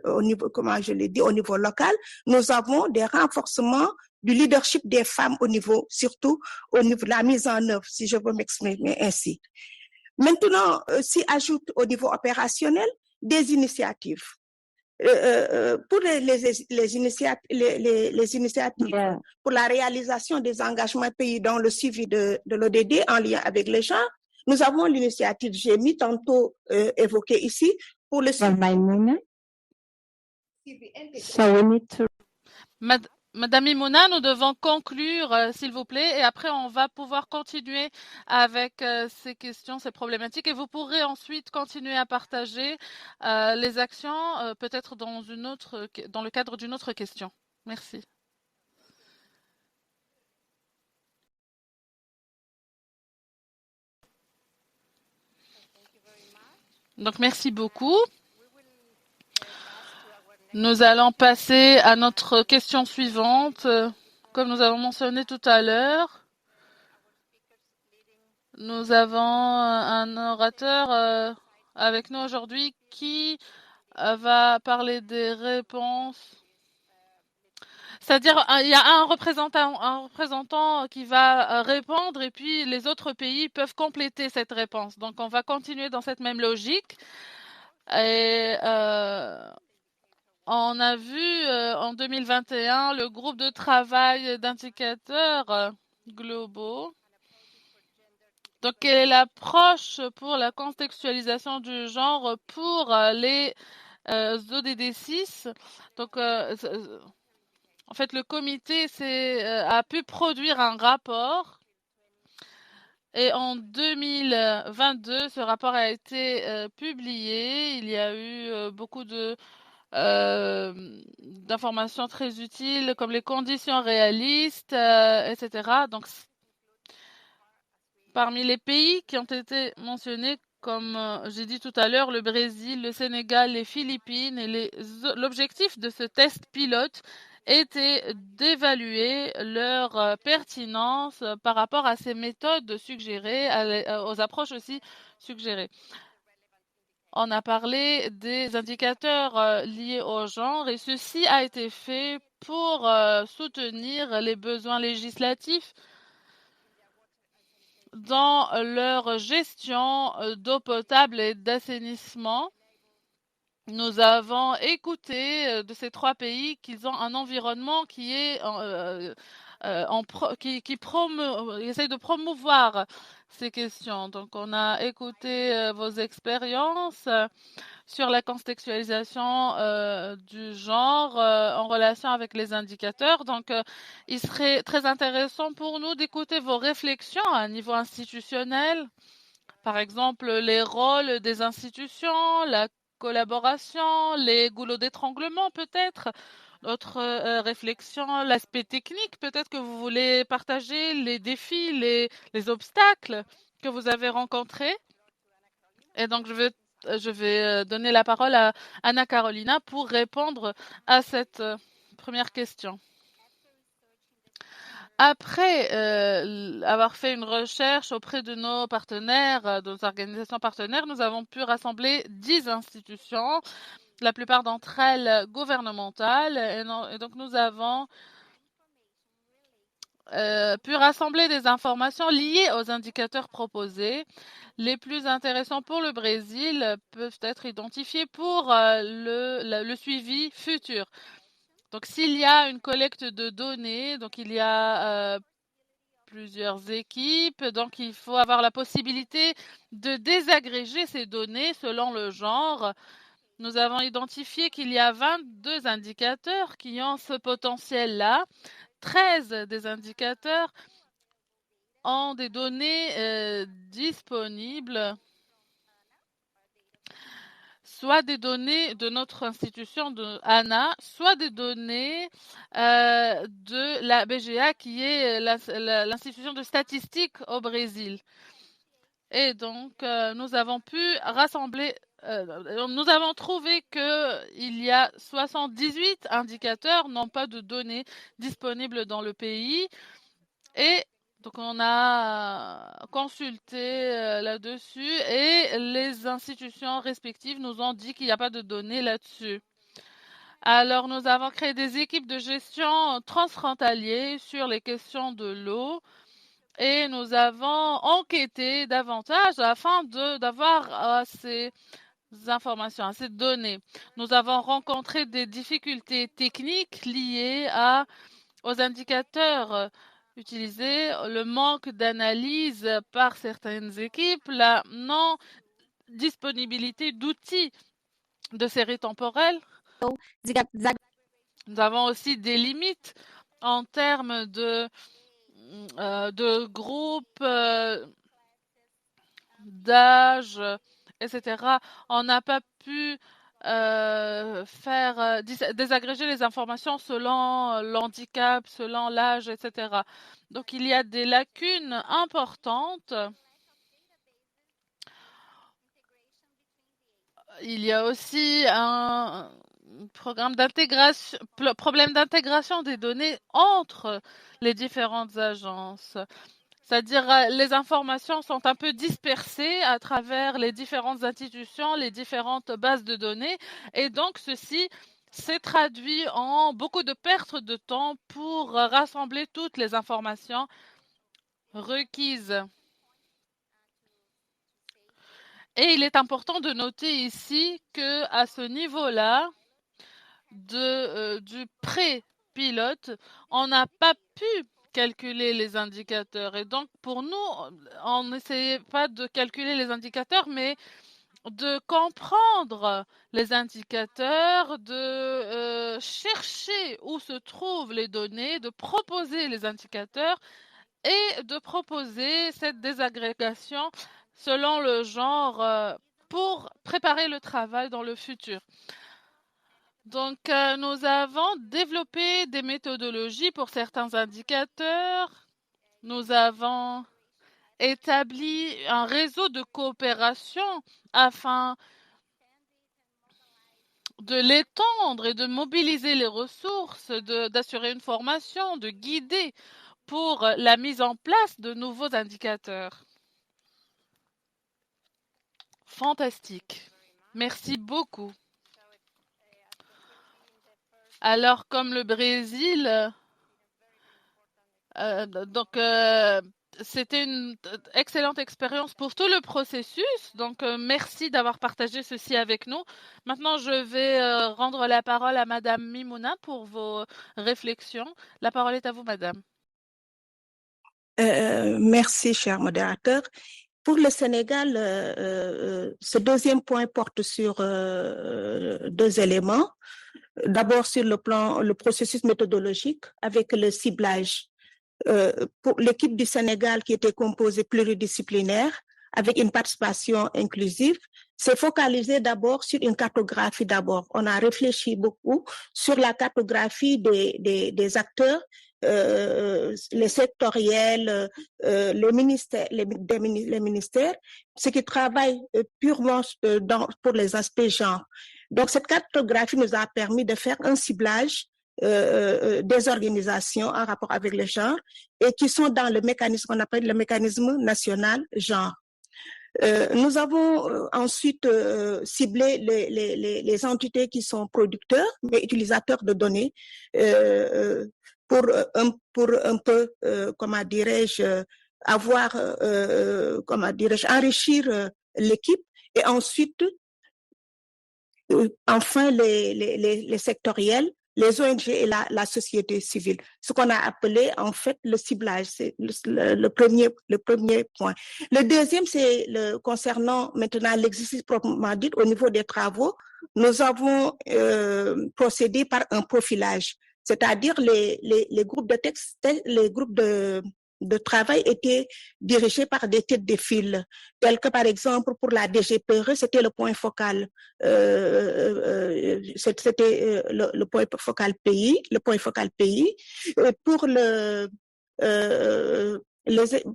S3: au niveau, comment je l'ai dit, au niveau local, nous avons des renforcements du leadership des femmes au niveau, surtout au niveau de la mise en œuvre, si je veux m'exprimer ainsi. Maintenant, s'y ajoute au niveau opérationnel des initiatives. Pour les initiatives pour la réalisation des engagements pays dans le suivi de l'ODD en lien avec les gens, nous avons l'initiative, j'ai mis tantôt évoquée ici, pour le suivi.
S2: Madame Imouna, nous devons conclure, s'il vous plaît, et après on va pouvoir continuer avec ces questions, ces problématiques, et vous pourrez ensuite continuer à partager les actions, peut-être dans le cadre d'une autre question. Merci. Donc merci beaucoup. Nous allons passer à notre question suivante. Comme nous avons mentionné tout à l'heure, nous avons un orateur avec nous aujourd'hui qui va parler des réponses. C'est-à-dire, il y a un représentant qui va répondre et puis les autres pays peuvent compléter cette réponse. Donc, on va continuer dans cette même logique. Et on a vu en 2021 le groupe de travail d'indicateurs globaux. Donc, quelle est l'approche pour la contextualisation du genre pour les ODD 6? Donc, en fait, le comité a pu produire un rapport et en 2022, ce rapport a été publié. Il y a eu beaucoup de d'informations très utiles comme les conditions réalistes, etc. Donc, parmi les pays qui ont été mentionnés, comme j'ai dit tout à l'heure, le Brésil, le Sénégal, les Philippines, et l'objectif de ce test pilote était d'évaluer leur pertinence par rapport à ces méthodes suggérées, aux approches aussi suggérées. On a parlé des indicateurs liés au genre et ceci a été fait pour soutenir les besoins législatifs dans leur gestion d'eau potable et d'assainissement. Nous avons écouté de ces 3 pays qu'ils ont un environnement qui est qui essaye de promouvoir ces questions. Donc, on a écouté vos expériences sur la contextualisation du genre en relation avec les indicateurs. Donc, il serait très intéressant pour nous d'écouter vos réflexions à un niveau institutionnel. Par exemple, les rôles des institutions, la collaboration, les goulots d'étranglement peut-être, d'autres réflexions, l'aspect technique peut-être que vous voulez partager, les défis, les obstacles que vous avez rencontrés. Et donc, je vais donner la parole à Anna Carolina pour répondre à cette première question. Après avoir fait une recherche auprès de nos partenaires, de nos organisations partenaires, nous avons pu rassembler 10 institutions, la plupart d'entre elles gouvernementales. Et donc, nous avons pu rassembler des informations liées aux indicateurs proposés. Les plus intéressants pour le Brésil peuvent être identifiés pour le suivi futur. Donc, s'il y a une collecte de données, donc il y a plusieurs équipes, donc il faut avoir la possibilité de désagréger ces données selon le genre. Nous avons identifié qu'il y a 22 indicateurs qui ont ce potentiel-là. 13 des indicateurs ont des données disponibles, soit des données de notre institution de ANA, soit des données de la BGA, qui est l'institution de statistique au Brésil. Et donc, nous avons pu rassembler, nous avons trouvé qu'il y a 78 indicateurs, non pas de données disponibles dans le pays. Et donc, on a consulté là-dessus et les institutions respectives nous ont dit qu'il n'y a pas de données là-dessus. Alors, nous avons créé des équipes de gestion transfrontalières sur les questions de l'eau et nous avons enquêté davantage afin d'avoir ces informations, ces données. Nous avons rencontré des difficultés techniques liées aux indicateurs utilisés, le manque d'analyse par certaines équipes, la non-disponibilité d'outils de série temporelle. Nous avons aussi des limites en termes de groupes, d'âge, etc. On n'a pas pu désagréger les informations selon l'handicap, selon l'âge, etc. Donc, il y a des lacunes importantes. Il y a aussi un problème d'intégration des données entre les différentes agences. C'est-à-dire, les informations sont un peu dispersées à travers les différentes institutions, les différentes bases de données. Et donc, ceci s'est traduit en beaucoup de pertes de temps pour rassembler toutes les informations requises. Et il est important de noter ici que à ce niveau-là du pré-pilote, on n'a pas pu calculer les indicateurs. Et donc, pour nous, on n'essayait pas de calculer les indicateurs, mais de comprendre les indicateurs, de chercher où se trouvent les données, de proposer les indicateurs et de proposer cette désagrégation selon le genre pour préparer le travail dans le futur. Donc, nous avons développé des méthodologies pour certains indicateurs. Nous avons établi un réseau de coopération afin de l'étendre et de mobiliser les ressources, d'assurer une formation, de guider pour la mise en place de nouveaux indicateurs. Fantastique. Merci beaucoup. Alors, comme le Brésil, c'était une excellente expérience pour tout le processus. Donc, merci d'avoir partagé ceci avec nous. Maintenant, je vais rendre la parole à Madame Mimouna pour vos réflexions. La parole est à vous, Madame.
S3: Merci, cher modérateur. Pour le Sénégal, ce deuxième point porte sur deux éléments. D'abord sur le processus méthodologique avec le ciblage. Pour l'équipe du Sénégal qui était composée pluridisciplinaire avec une participation inclusive, s'est focalisé d'abord sur une cartographie d'abord. On a réfléchi beaucoup sur la cartographie des acteurs, les sectoriels, les ministères, ceux qui travaillent purement pour les aspects genre. Donc, cette cartographie nous a permis de faire un ciblage des organisations en rapport avec le genre et qui sont dans le mécanisme qu'on appelle le mécanisme national genre. Nous avons ensuite ciblé les entités qui sont producteurs mais utilisateurs de données pour un peu, comment dirais-je, avoir, comment dirais-je, enrichir l'équipe et ensuite, enfin, les sectoriels, les ONG et la société civile. Ce qu'on a appelé en fait le ciblage, c'est le premier point. Le deuxième, c'est concernant maintenant l'exercice proprement dit au niveau des travaux. Nous avons procédé par un profilage, c'est-à-dire les groupes de texte, les groupes de travail étaient dirigés par des têtes de file, tels que par exemple pour la DGPRE, c'était le point focal. C'était le point focal pays, le point focal pays. Pour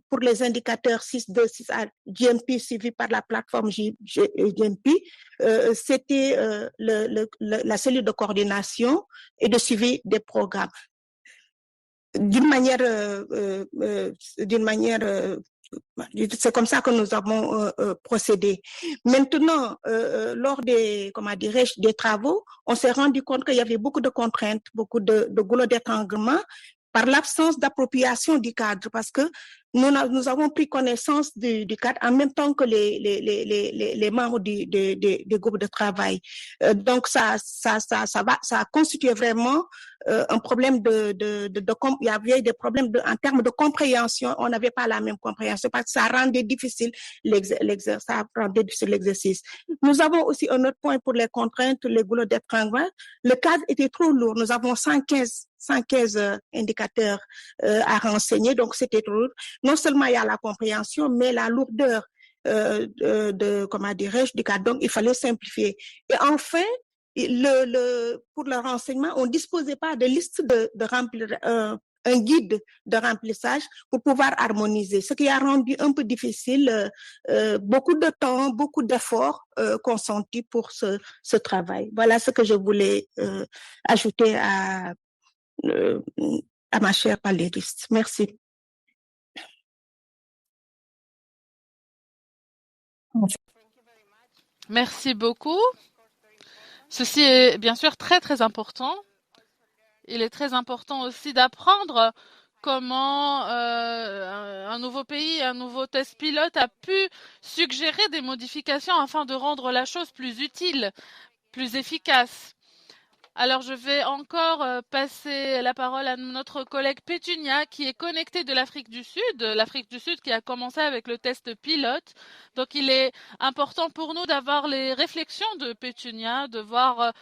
S3: pour les indicateurs 6.2, 6A, GMP suivi par la plateforme GMP, c'était la cellule de coordination et de suivi des programmes. D'une manière, c'est comme ça que nous avons procédé. Maintenant, lors des, comment dirais-je, des travaux, on s'est rendu compte qu'il y avait beaucoup de contraintes, beaucoup de goulots d'étranglement par l'absence d'appropriation du cadre, parce que nous avons pris connaissance du cadre en même temps que les membres des groupes de travail. Donc, ça a constitué vraiment un problème il y avait des problèmes en termes de compréhension. On n'avait pas la même compréhension parce que ça rendait difficile l'exercice. Nous avons aussi un autre point pour les contraintes, les goulots d'étranglement. Le cadre était trop lourd. Nous avons 115 indicateurs à renseigner, donc c'était trop lourd. Non seulement il y a la compréhension, mais la lourdeur comment dirais-je, du cadre. Donc, il fallait simplifier. Et enfin, pour le renseignement, on ne disposait pas de liste de remplir, un guide de remplissage pour pouvoir harmoniser, ce qui a rendu un peu difficile beaucoup de temps, beaucoup d'efforts consentis pour ce travail. Voilà ce que je voulais ajouter à ma chère panéliste. Merci.
S2: Merci beaucoup. Ceci est bien sûr très très important. Il est très important aussi d'apprendre comment un nouveau pays, un nouveau test pilote a pu suggérer des modifications afin de rendre la chose plus utile, plus efficace. Alors, je vais encore passer la parole à notre collègue Pétunia, qui est connectée de l'Afrique du Sud qui a commencé avec le test pilote. Donc, il est important pour nous d'avoir les réflexions de Pétunia, de voir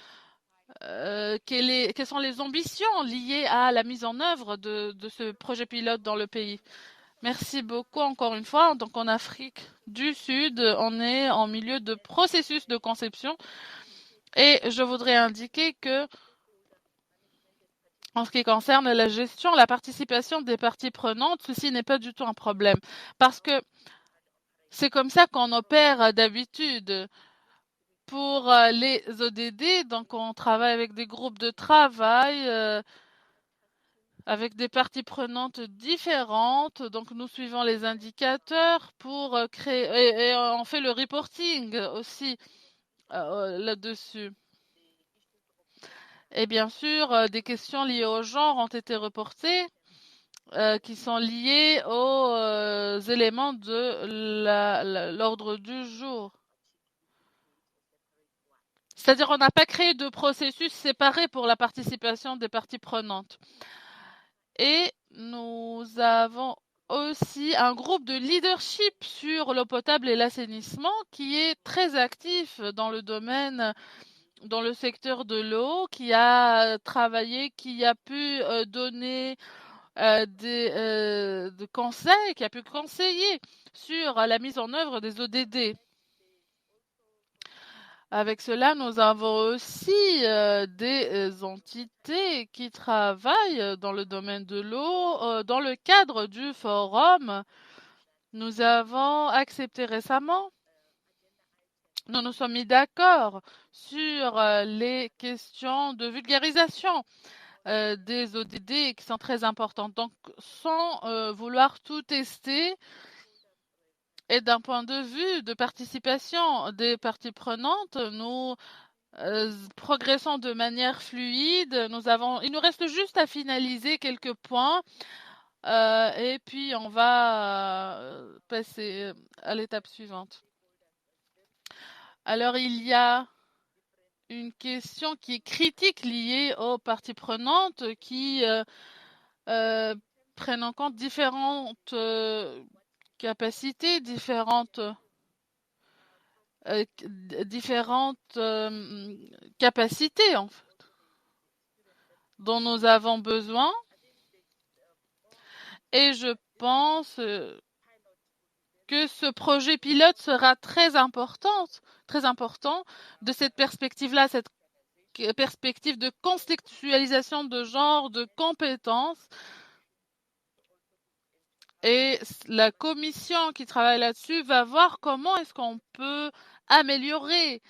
S2: quelles sont les ambitions liées à la mise en œuvre de ce projet pilote dans le pays. Merci beaucoup encore une fois. Donc, en Afrique du Sud, on est en milieu de processus de conception. Et je voudrais indiquer que, en ce qui concerne la gestion, la participation des parties prenantes, ceci n'est pas du tout un problème. Parce que c'est comme ça qu'on opère d'habitude. Pour les ODD, donc on travaille avec des groupes de travail, avec des parties prenantes différentes. Donc nous suivons les indicateurs pour créer et on fait le reporting aussi là-dessus. Et bien sûr, des questions liées au genre ont été reportées, qui sont liées aux éléments de l'ordre du jour. C'est-à-dire on n'a pas créé de processus séparé pour la participation des parties prenantes. Et nous avons aussi un groupe de leadership sur l'eau potable et l'assainissement qui est très actif dans le domaine, dans le secteur de l'eau, qui a travaillé, qui a pu donner des conseils, qui a pu conseiller sur la mise en œuvre des ODD. Avec cela, nous avons aussi des entités qui travaillent dans le domaine de l'eau. Dans le cadre du forum, nous avons accepté récemment, nous nous sommes mis d'accord sur les questions de vulgarisation des ODD qui sont très importantes. Donc, sans vouloir tout tester, et d'un point de vue de participation des parties prenantes, nous progressons de manière fluide. Il nous reste juste à finaliser quelques points et puis on va passer à l'étape suivante. Alors, il y a une question qui est critique liée aux parties prenantes qui prennent en compte différentes capacités, différentes capacités en fait, dont nous avons besoin. Et je pense que ce projet pilote sera très important de cette perspective-là, cette perspective de contextualisation de genre, de compétences. Et la commission qui travaille là-dessus va voir comment est-ce qu'on peut améliorer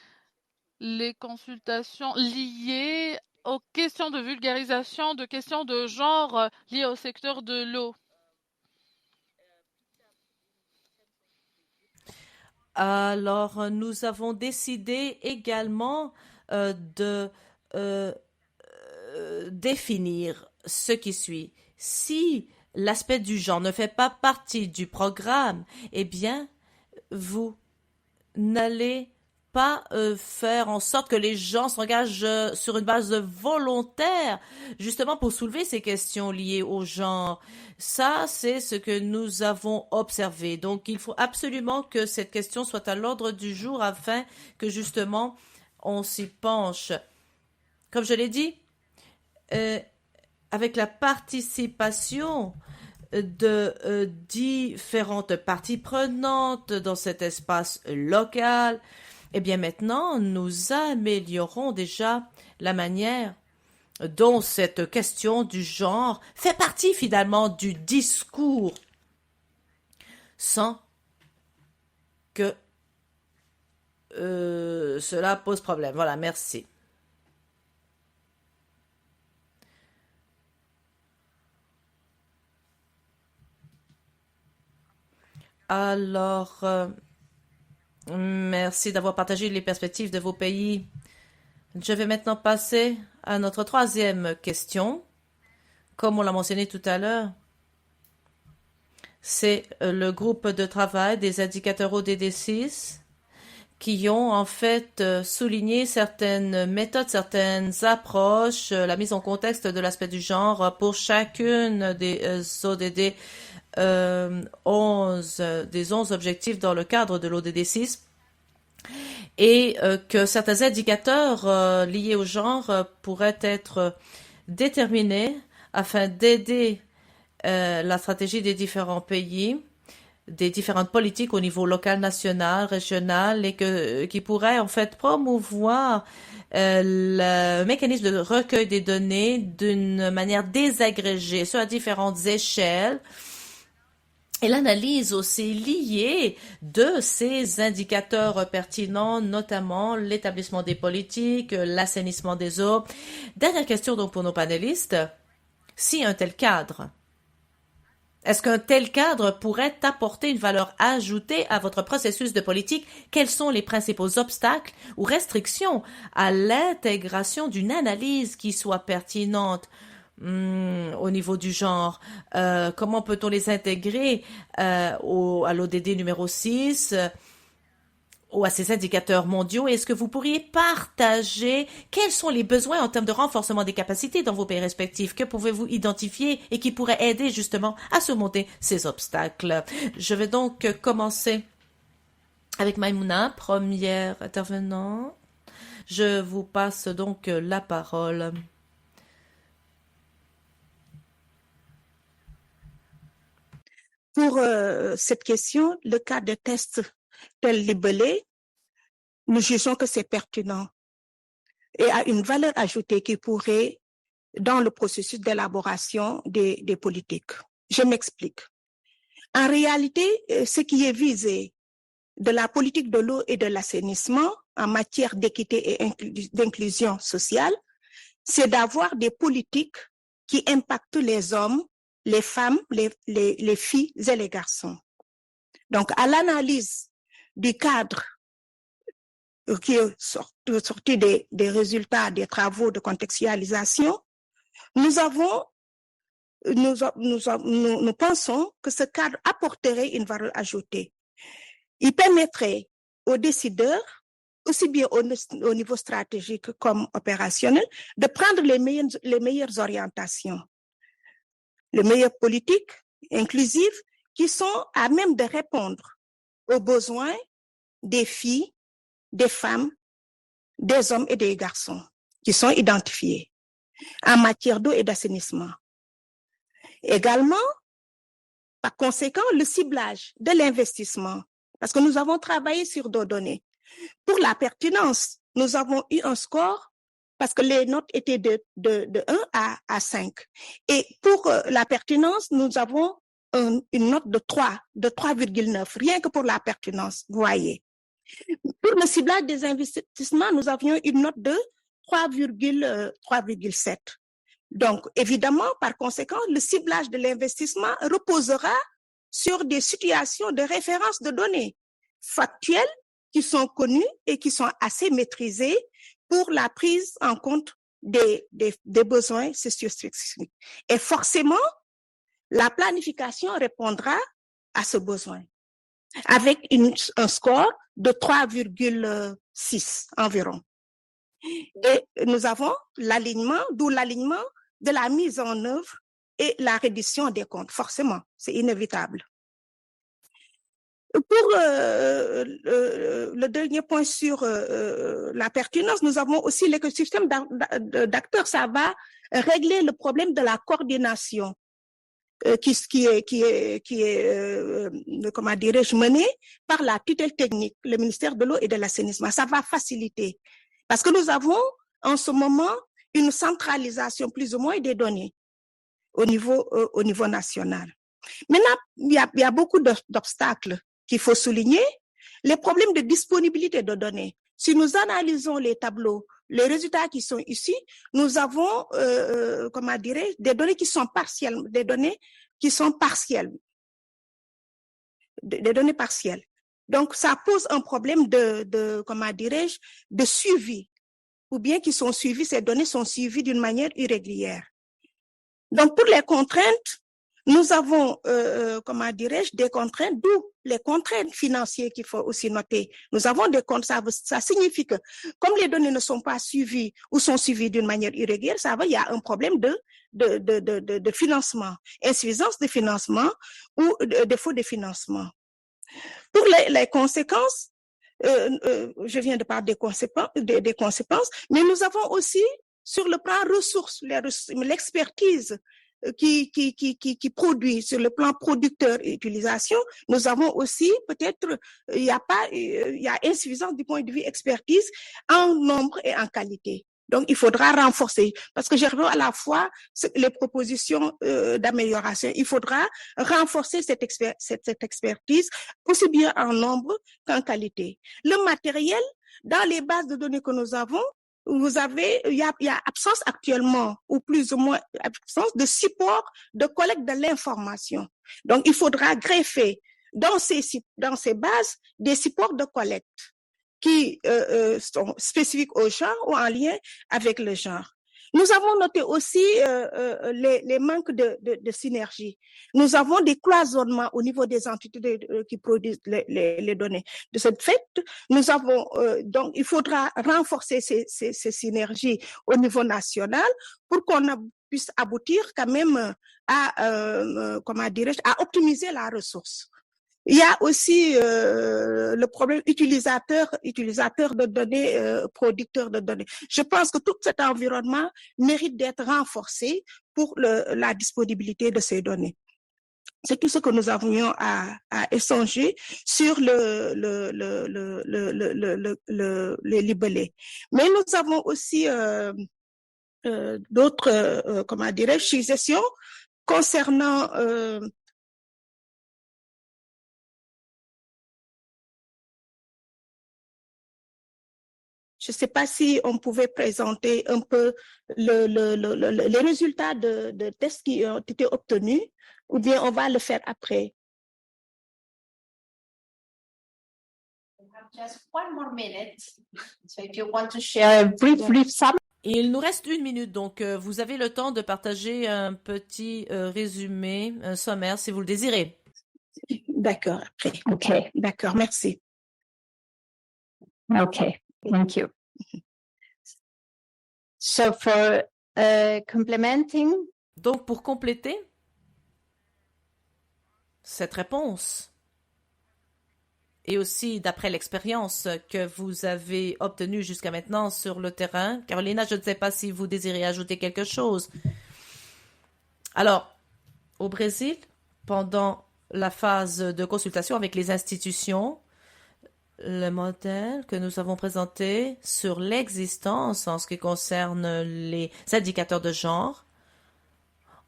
S2: les consultations liées aux questions de vulgarisation, de questions de genre liées au secteur de l'eau.
S1: Alors, nous avons décidé également de définir ce qui suit. Si l'aspect du genre ne fait pas partie du programme, eh bien, vous n'allez pas faire en sorte que les gens s'engagent sur une base volontaire, justement pour soulever ces questions liées au genre. Ça, c'est ce que nous avons observé. Donc, il faut absolument que cette question soit à l'ordre du jour afin que justement on s'y penche. Comme je l'ai dit, avec la participation de différentes parties prenantes dans cet espace local, eh bien maintenant, nous améliorons déjà la manière dont cette question du genre fait partie finalement du discours sans que cela pose problème. Voilà, merci. Alors, merci d'avoir partagé les perspectives de vos pays. Je vais maintenant passer à notre troisième question. Comme on l'a mentionné tout à l'heure, c'est le groupe de travail des indicateurs ODD6 qui ont en fait souligné certaines méthodes, certaines approches, la mise en contexte de l'aspect du genre pour chacune des ODD 11, des 11 objectifs dans le cadre de l'ODD 6 et que certains indicateurs liés au genre pourraient être déterminés afin d'aider la stratégie des différents pays des différentes politiques au niveau local, national, régional et qui pourrait en fait promouvoir le mécanisme de recueil des données d'une manière désagrégée sur différentes échelles et l'analyse aussi liée de ces indicateurs pertinents, notamment l'établissement des politiques, l'assainissement des eaux. Dernière question donc pour nos panélistes. Si un tel cadre est-ce qu'un tel cadre pourrait apporter une valeur ajoutée à votre processus de politique? Quels sont les principaux obstacles ou restrictions à l'intégration d'une analyse qui soit pertinente au niveau du genre? Comment peut-on les intégrer à l'ODD numéro 6 ou à ces indicateurs mondiaux? Est-ce que vous pourriez partager quels sont les besoins en termes de renforcement des capacités dans vos pays respectifs? Que pouvez-vous identifier et qui pourrait aider justement à surmonter ces obstacles? Je vais donc commencer avec Maïmouna, première intervenante. Je vous passe donc la parole.
S3: Pour cette question, le cas de test tel libellé, nous jugeons que c'est pertinent et a une valeur ajoutée qui pourrait dans le processus d'élaboration des politiques. Je m'explique. En réalité, ce qui est visé de la politique de l'eau et de l'assainissement en matière d'équité et d'inclusion sociale, c'est d'avoir des politiques qui impactent les hommes, les femmes, les filles et les garçons. Donc, à l'analyse du cadre qui est sorti des résultats des travaux de contextualisation, nous pensons que ce cadre apporterait une valeur ajoutée. Il permettrait aux décideurs, aussi bien au niveau stratégique comme opérationnel, de prendre les meilleures orientations, les meilleures politiques inclusives qui sont à même de répondre aux besoins des filles, des femmes, des hommes et des garçons qui sont identifiés en matière d'eau et d'assainissement. Également, par conséquent, le ciblage de l'investissement, parce que nous avons travaillé sur nos données. Pour la pertinence, nous avons eu un score parce que les notes étaient de 1 à 5. Et pour la pertinence, nous avons une note de 3,9, rien que pour la pertinence, vous voyez. Pour le ciblage des investissements, nous avions une note de 3,7. Donc, évidemment, par conséquent, le ciblage de l'investissement reposera sur des situations de référence de données factuelles qui sont connues et qui sont assez maîtrisées pour la prise en compte des besoins socio-spécifiques. Et forcément, la planification répondra à ce besoin avec un score de 3,6 environ. Et nous avons l'alignement, d'où l'alignement de la mise en œuvre et la reddition des comptes. Forcément, c'est inévitable. Pour le dernier point sur la pertinence, nous avons aussi l'écosystème d'acteurs. Ça va régler le problème de la coordination qui est comment dirais-je, menée par la tutelle technique, le ministère de l'eau et de l'assainissement. Ça va faciliter parce que nous avons en ce moment une centralisation plus ou moins des données au niveau national. Maintenant, il y a beaucoup d'obstacles qu'il faut souligner. Les problèmes de disponibilité de données. Si nous analysons les tableaux, les résultats qui sont ici, nous avons, comment dirais-je, des données qui sont partielles, des données partielles. Donc, ça pose un problème comment dirais-je, de suivi, ou bien qui sont suivis, ces données sont suivies d'une manière irrégulière. Donc, pour les contraintes, nous avons, comment dirais-je, des contraintes, d'où les contraintes financières qu'il faut aussi noter. Nous avons des contraintes, ça signifie que comme les données ne sont pas suivies ou sont suivies d'une manière irrégulière, il y a un problème de financement, insuffisance de financement ou défaut de financement. Pour les conséquences, je viens de parler des conséquences, mais nous avons aussi, sur le plan ressources, l'expertise qui produit sur le plan producteur et utilisation, nous avons aussi peut-être, il y a insuffisance du point de vue expertise en nombre et en qualité. Donc, il faudra renforcer, parce que j'ai revu à la fois les propositions d'amélioration. Il faudra renforcer cette expertise, aussi bien en nombre qu'en qualité. Le matériel, dans les bases de données que nous avons, il y a absence actuellement, ou plus ou moins absence de support de collecte de l'information. Donc, il faudra greffer dans ces bases des supports de collecte qui sont spécifiques au genre ou en lien avec le genre. Nous avons noté aussi les manques de synergie. Nous avons des cloisonnements au niveau des entités qui produisent les données. De ce fait, nous avons donc il faudra renforcer ces synergies au niveau national pour qu'on puisse aboutir quand même à à optimiser la ressource. Il y a aussi le problème utilisateur de données, producteur de données. Je pense que tout cet environnement mérite d'être renforcé pour la disponibilité de ces données. C'est tout ce que nous avions à échanger sur les libellés. Mais nous avons aussi d'autres, suggestions concernant je ne sais pas si on pouvait présenter un peu les résultats de tests qui ont été obtenus, ou bien on va le faire après.
S4: Just one more minute. So if you want to share a brief summary.
S1: Il nous reste 1 minute, donc vous avez le temps de partager un petit résumé, un sommaire, si vous le désirez.
S3: D'accord, après.
S4: OK.
S3: D'accord, merci.
S4: OK, thank you. So for complementing.
S1: Donc, pour compléter cette réponse, et aussi d'après l'expérience que vous avez obtenue jusqu'à maintenant sur le terrain, Carolina, je ne sais pas si vous désirez ajouter quelque chose. Alors, au Brésil, pendant la phase de consultation avec les institutions, le modèle que nous avons présenté sur l'existence en ce qui concerne les indicateurs de genre,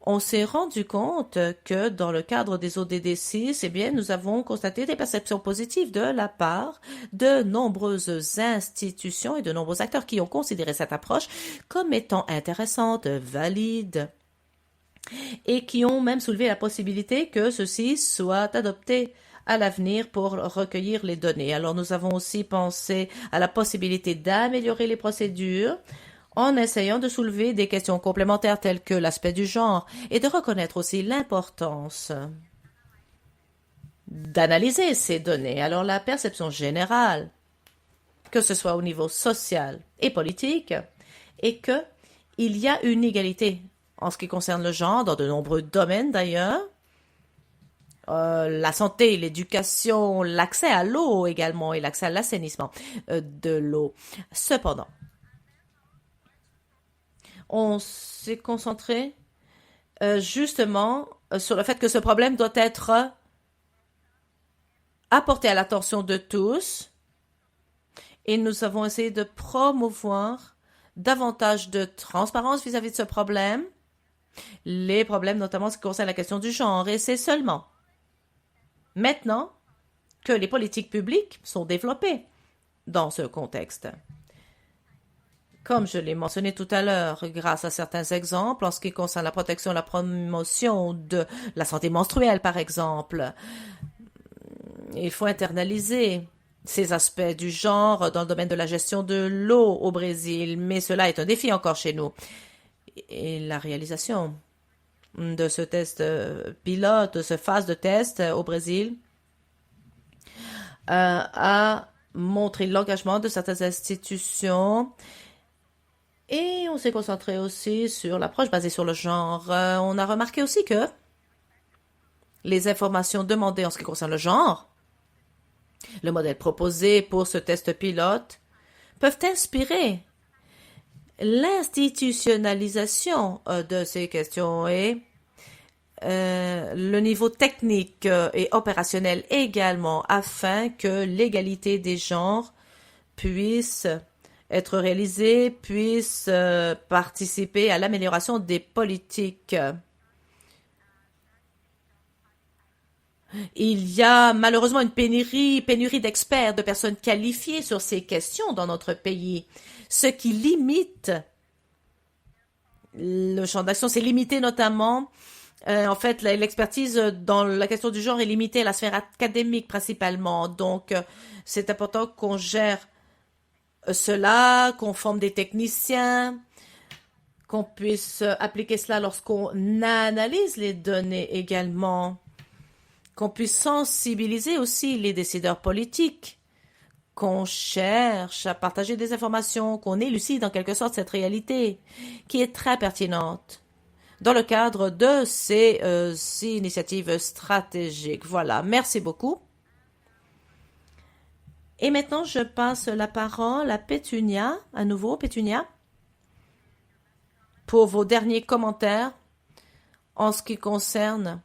S1: on s'est rendu compte que dans le cadre des ODD6, eh bien, nous avons constaté des perceptions positives de la part de nombreuses institutions et de nombreux acteurs qui ont considéré cette approche comme étant intéressante, valide, et qui ont même soulevé la possibilité que ceci soit adopté à l'avenir pour recueillir les données. Alors, nous avons aussi pensé à la possibilité d'améliorer les procédures en essayant de soulever des questions complémentaires telles que l'aspect du genre et de reconnaître aussi l'importance d'analyser ces données. Alors, la perception générale, que ce soit au niveau social et politique, est que il y a une égalité en ce qui concerne le genre dans de nombreux domaines d'ailleurs. La santé, l'éducation, l'accès à l'eau également et l'accès à l'assainissement de l'eau. Cependant, on s'est concentré justement sur le fait que ce problème doit être apporté à l'attention de tous et nous avons essayé de promouvoir davantage de transparence vis-à-vis de ce problème, les problèmes notamment en ce qui concerne la question du genre, et c'est seulement maintenant que les politiques publiques sont développées dans ce contexte. Comme je l'ai mentionné tout à l'heure, grâce à certains exemples en ce qui concerne la protection et la promotion de la santé menstruelle, par exemple, il faut internaliser ces aspects du genre dans le domaine de la gestion de l'eau au Brésil, mais cela est un défi encore chez nous. Et la réalisation de ce test pilote, de ce phase de test au Brésil, a montré l'engagement de certaines institutions et on s'est concentré aussi sur l'approche basée sur le genre. On a remarqué aussi que les informations demandées en ce qui concerne le genre, le modèle proposé pour ce test pilote, peuvent inspirer l'institutionnalisation de ces questions et le niveau technique et opérationnel également, afin que l'égalité des genres puisse être réalisée, puisse participer à l'amélioration des politiques. Il y a malheureusement une pénurie d'experts, de personnes qualifiées sur ces questions dans notre pays, ce qui limite le champ d'action. C'est limité notamment, en fait, l'expertise dans la question du genre est limitée à la sphère académique principalement. Donc, c'est important qu'on gère cela, qu'on forme des techniciens, qu'on puisse appliquer cela lorsqu'on analyse les données également, qu'on puisse sensibiliser aussi les décideurs politiques, qu'on cherche à partager des informations, qu'on élucide en quelque sorte cette réalité qui est très pertinente dans le cadre de ces initiatives stratégiques. Voilà, merci beaucoup. Et maintenant, je passe la parole à Pétunia, à nouveau, Pétunia, pour vos derniers commentaires en ce qui concerne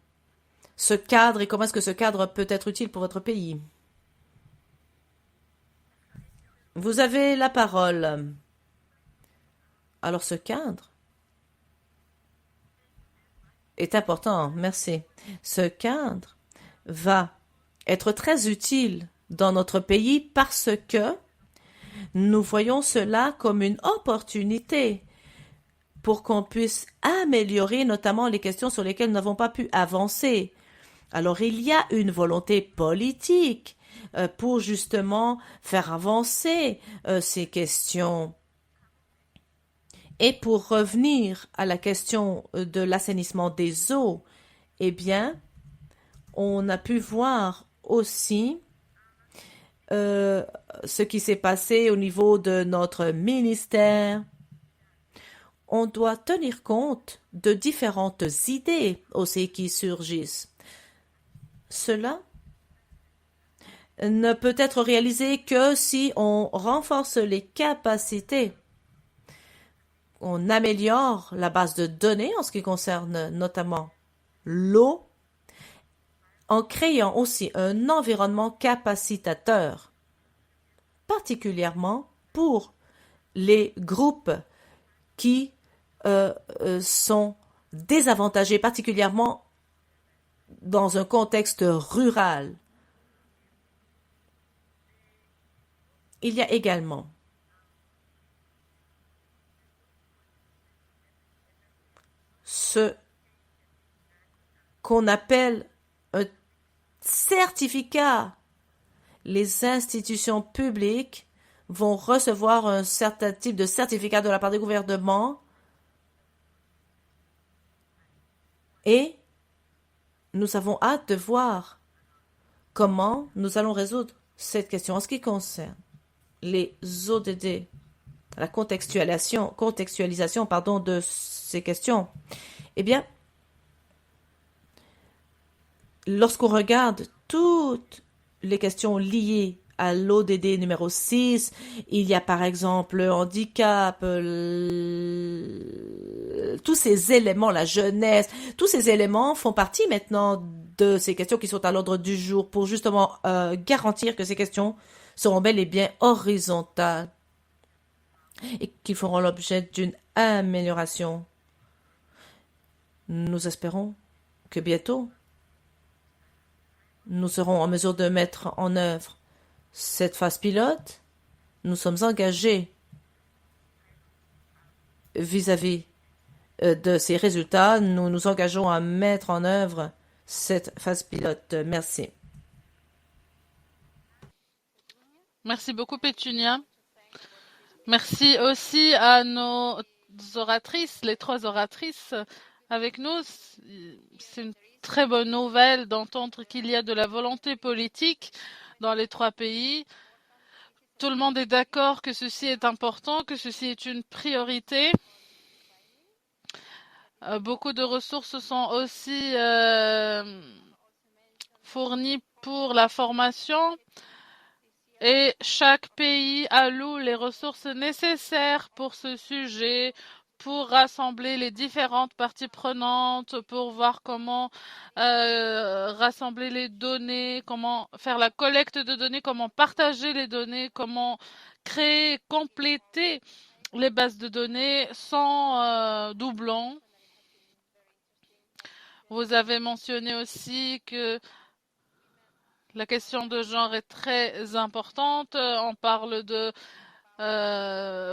S1: ce cadre et comment est-ce que ce cadre peut être utile pour votre pays. Vous avez la parole. Alors, ce cadre est important, merci. Ce cadre va être très utile dans notre pays parce que nous voyons cela comme une opportunité pour qu'on puisse améliorer notamment les questions sur lesquelles nous n'avons pas pu avancer. Alors il y a une volonté politique pour justement faire avancer ces questions. Et pour revenir à la question de l'assainissement des eaux, eh bien, on a pu voir aussi ce qui s'est passé au niveau de notre ministère. On doit tenir compte de différentes idées aussi qui surgissent. Cela ne peut être réalisé que si on renforce les capacités, on améliore la base de données en ce qui concerne notamment l'eau, en créant aussi un environnement capacitateur, particulièrement pour les groupes qui sont désavantagés, particulièrement dans un contexte rural. Il y a également ce qu'on appelle un certificat. Les institutions publiques vont recevoir un certain type de certificat de la part des gouvernements et nous avons hâte de voir comment nous allons résoudre cette question en ce qui concerne les ODD, la contextualisation de ces questions. Eh bien, lorsqu'on regarde toutes les questions liées à l'ODD numéro 6, il y a par exemple le handicap, tous ces éléments, la jeunesse, tous ces éléments font partie maintenant de ces questions qui sont à l'ordre du jour pour justement garantir que ces questions seront bel et bien horizontales et qui feront l'objet d'une amélioration. Nous espérons que bientôt, nous serons en mesure de mettre en œuvre cette phase pilote. Nous sommes engagés vis-à-vis de ces résultats. Nous nous engageons à mettre en œuvre cette phase pilote. Merci.
S2: Merci beaucoup, Pétunia. Merci aussi à nos oratrices, les 3 oratrices avec nous. C'est une très bonne nouvelle d'entendre qu'il y a de la volonté politique dans les 3 pays. Tout le monde est d'accord que ceci est important, que ceci est une priorité. Beaucoup de ressources sont aussi fournies pour la formation et chaque pays alloue les ressources nécessaires pour ce sujet, pour rassembler les différentes parties prenantes, pour voir comment rassembler les données, comment faire la collecte de données, comment partager les données, comment créer, compléter les bases de données sans doublons. Vous avez mentionné aussi que la question de genre est très importante. On parle de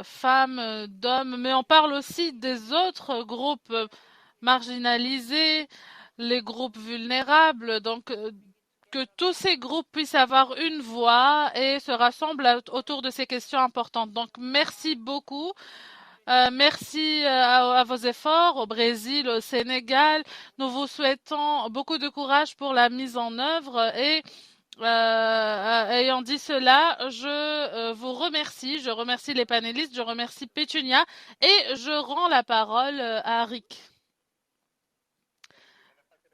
S2: femmes, d'hommes, mais on parle aussi des autres groupes marginalisés, les groupes vulnérables. Donc, que tous ces groupes puissent avoir une voix et se rassemblent autour de ces questions importantes. Donc, merci beaucoup. Merci à vos efforts au Brésil, au Sénégal. Nous vous souhaitons beaucoup de courage pour la mise en œuvre et ayant dit cela, je vous remercie. Je remercie les panélistes, je remercie Pétunia et je rends la parole à Rick.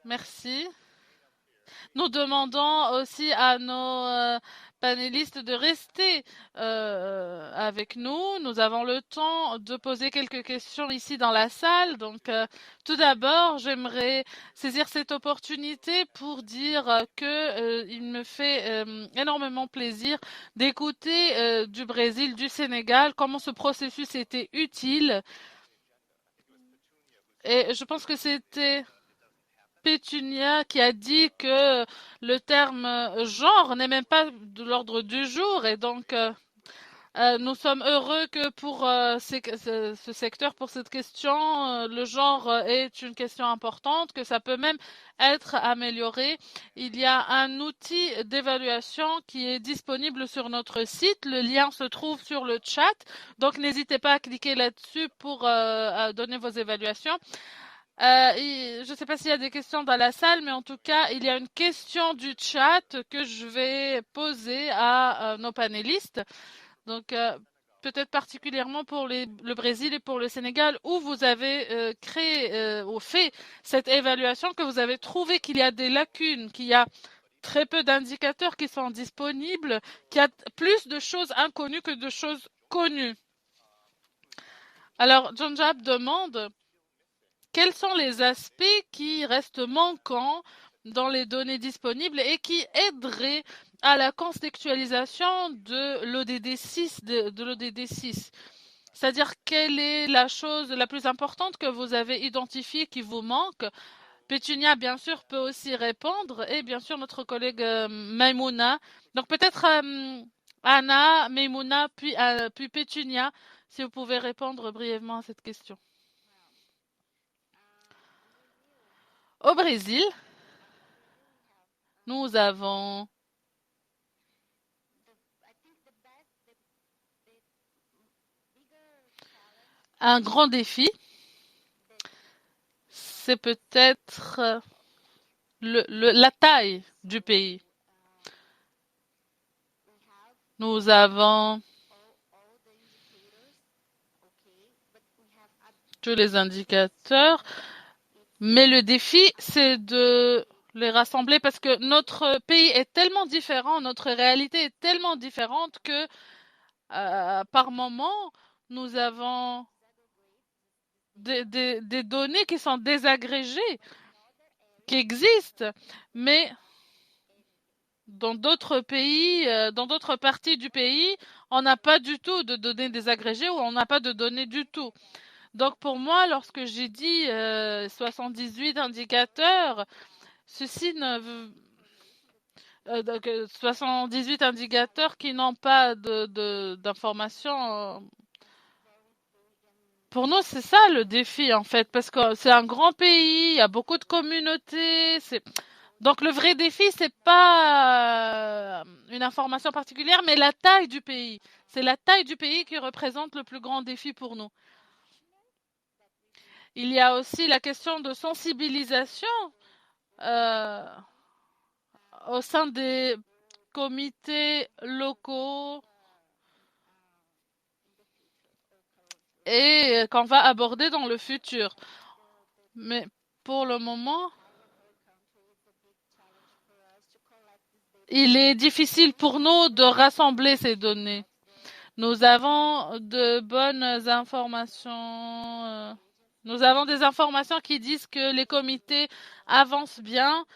S2: Merci. Nous demandons aussi à nos panélistes de rester avec nous. Nous avons le temps de poser quelques questions ici dans la salle. Donc, tout d'abord, j'aimerais saisir cette opportunité pour dire que il me fait énormément plaisir d'écouter du Brésil, du Sénégal, comment ce processus était utile. Et je pense que c'était Pétunia qui a dit que le terme genre n'est même pas de l'ordre du jour et donc nous sommes heureux que pour ce secteur, pour cette question, le genre est une question importante, que ça peut même être amélioré. Il y a un outil d'évaluation qui est disponible sur notre site. Le lien se trouve sur le chat, donc n'hésitez pas à cliquer là-dessus pour donner vos évaluations. Je ne sais pas s'il y a des questions dans la salle, mais en tout cas, il y a une question du chat que je vais poser à nos panélistes. Donc, peut-être particulièrement pour le Brésil et pour le Sénégal, où vous avez créé ou fait cette évaluation, que vous avez trouvé qu'il y a des lacunes, qu'il y a très peu d'indicateurs qui sont disponibles, qu'il y a plus de choses inconnues que de choses connues. Alors, John Jab demande quels sont les aspects qui restent manquants dans les données disponibles et qui aideraient à la contextualisation de l'ODD 6, de l'ODD 6. C'est-à-dire, quelle est la chose la plus importante que vous avez identifiée qui vous manque? Pétunia, bien sûr, peut aussi répondre, et bien sûr, notre collègue Maimouna. Donc, peut-être Anna, Maimouna, puis Pétunia, si vous pouvez répondre brièvement à cette question. Au Brésil, nous avons un grand défi. C'est peut-être la taille du pays. Nous avons tous les indicateurs, mais le défi, c'est de les rassembler parce que notre pays est tellement différent, notre réalité est tellement différente que par moment, nous avons des données qui sont désagrégées, qui existent, mais dans d'autres pays, dans d'autres parties du pays, on n'a pas du tout de données désagrégées ou on n'a pas de données du tout. Donc pour moi, lorsque j'ai dit 78 indicateurs, ceci ne veut 78 indicateurs qui n'ont pas d'informations. Pour nous, c'est ça le défi en fait, parce que c'est un grand pays, il y a beaucoup de communautés. Donc le vrai défi, c'est pas une information particulière, mais la taille du pays. C'est la taille du pays qui représente le plus grand défi pour nous. Il y a aussi la question de sensibilisation au sein des comités locaux et qu'on va aborder dans le futur. Mais pour le moment, il est difficile pour nous de rassembler ces données. Nous avons de bonnes informations. Nous avons des informations qui disent que les comités avancent bien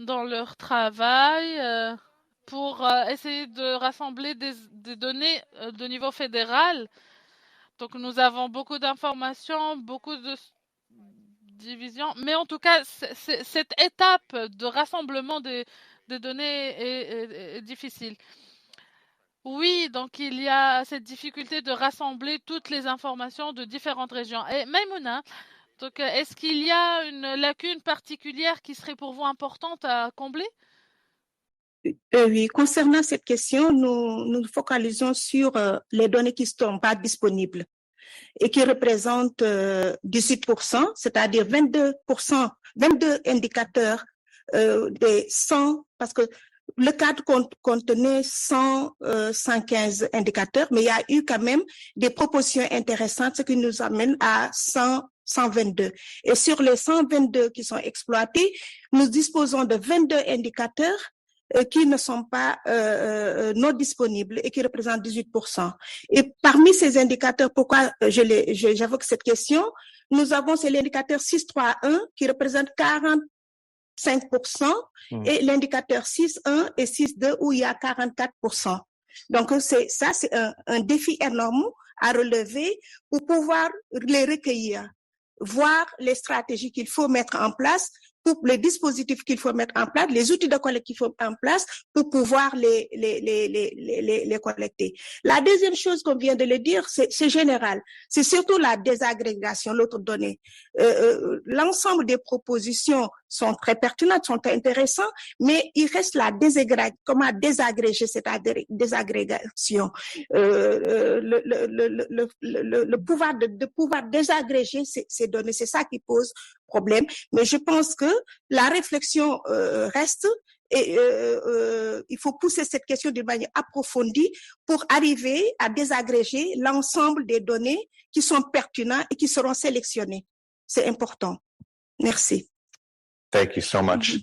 S2: dans leur travail pour essayer de rassembler des données de niveau fédéral. Donc nous avons beaucoup d'informations, beaucoup de divisions, mais en tout cas, cette étape de rassemblement des données est difficile. Oui, donc il y a cette difficulté de rassembler toutes les informations de différentes régions. Et Maimouna, donc est-ce qu'il y a une lacune particulière qui serait pour vous importante à combler?
S3: Oui, concernant cette question, nous focalisons sur les données qui ne sont pas disponibles et qui représentent 18%, c'est-à-dire 22%, 22 indicateurs des 100, parce que le cadre contenait 115 indicateurs, mais il y a eu quand même des propositions intéressantes, ce qui nous amène à 122. Et sur les 122 qui sont exploités, nous disposons de 22 indicateurs qui ne sont pas non disponibles et qui représentent 18%. Et parmi ces indicateurs, pourquoi j'évoque cette question, nous avons c'est l'indicateur 631 qui représente 45% et l'indicateur 6.1 et 6.2 où il y a 44%. Donc c'est un défi énorme à relever pour pouvoir les recueillir, voir les stratégies qu'il faut mettre en place, pour les dispositifs qu'il faut mettre en place, les outils de collecte qu'il faut mettre en place pour pouvoir les collecter. La deuxième chose qu'on vient de le dire, c'est général. C'est surtout la désagrégation, l'autre donnée. L'ensemble des propositions sont très pertinentes, sont intéressantes, mais il reste comment désagréger cette désagrégation. Le pouvoir de pouvoir désagréger ces données, c'est ça qui pose problème. Mais je pense que la réflexion reste et il faut pousser cette question d'une manière approfondie pour arriver à désagréger l'ensemble des données qui sont pertinentes et qui seront sélectionnées. C'est important. Merci.
S5: Thank you so much.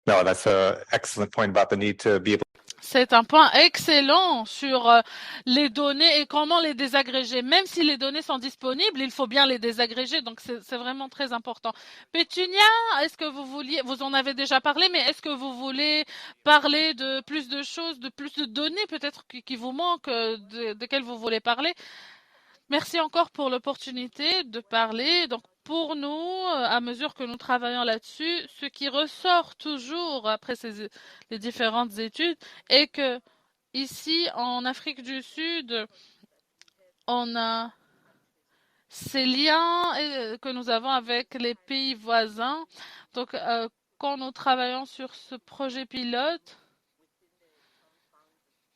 S5: No, that's an excellent point about the need to be able.
S2: C'est un point excellent sur les données et comment les désagréger. Même si les données sont disponibles, il faut bien les désagréger. Donc, c'est vraiment très important. Pétunia, est-ce que vous en avez déjà parlé, mais est-ce que vous voulez parler de plus de choses, de plus de données peut-être qui vous manquent, desquelles vous voulez parler? Merci encore pour l'opportunité de parler. Donc, pour nous, à mesure que nous travaillons là-dessus, ce qui ressort toujours après les différentes études est que ici, en Afrique du Sud, on a ces liens que nous avons avec les pays voisins. Donc, quand nous travaillons sur ce projet pilote,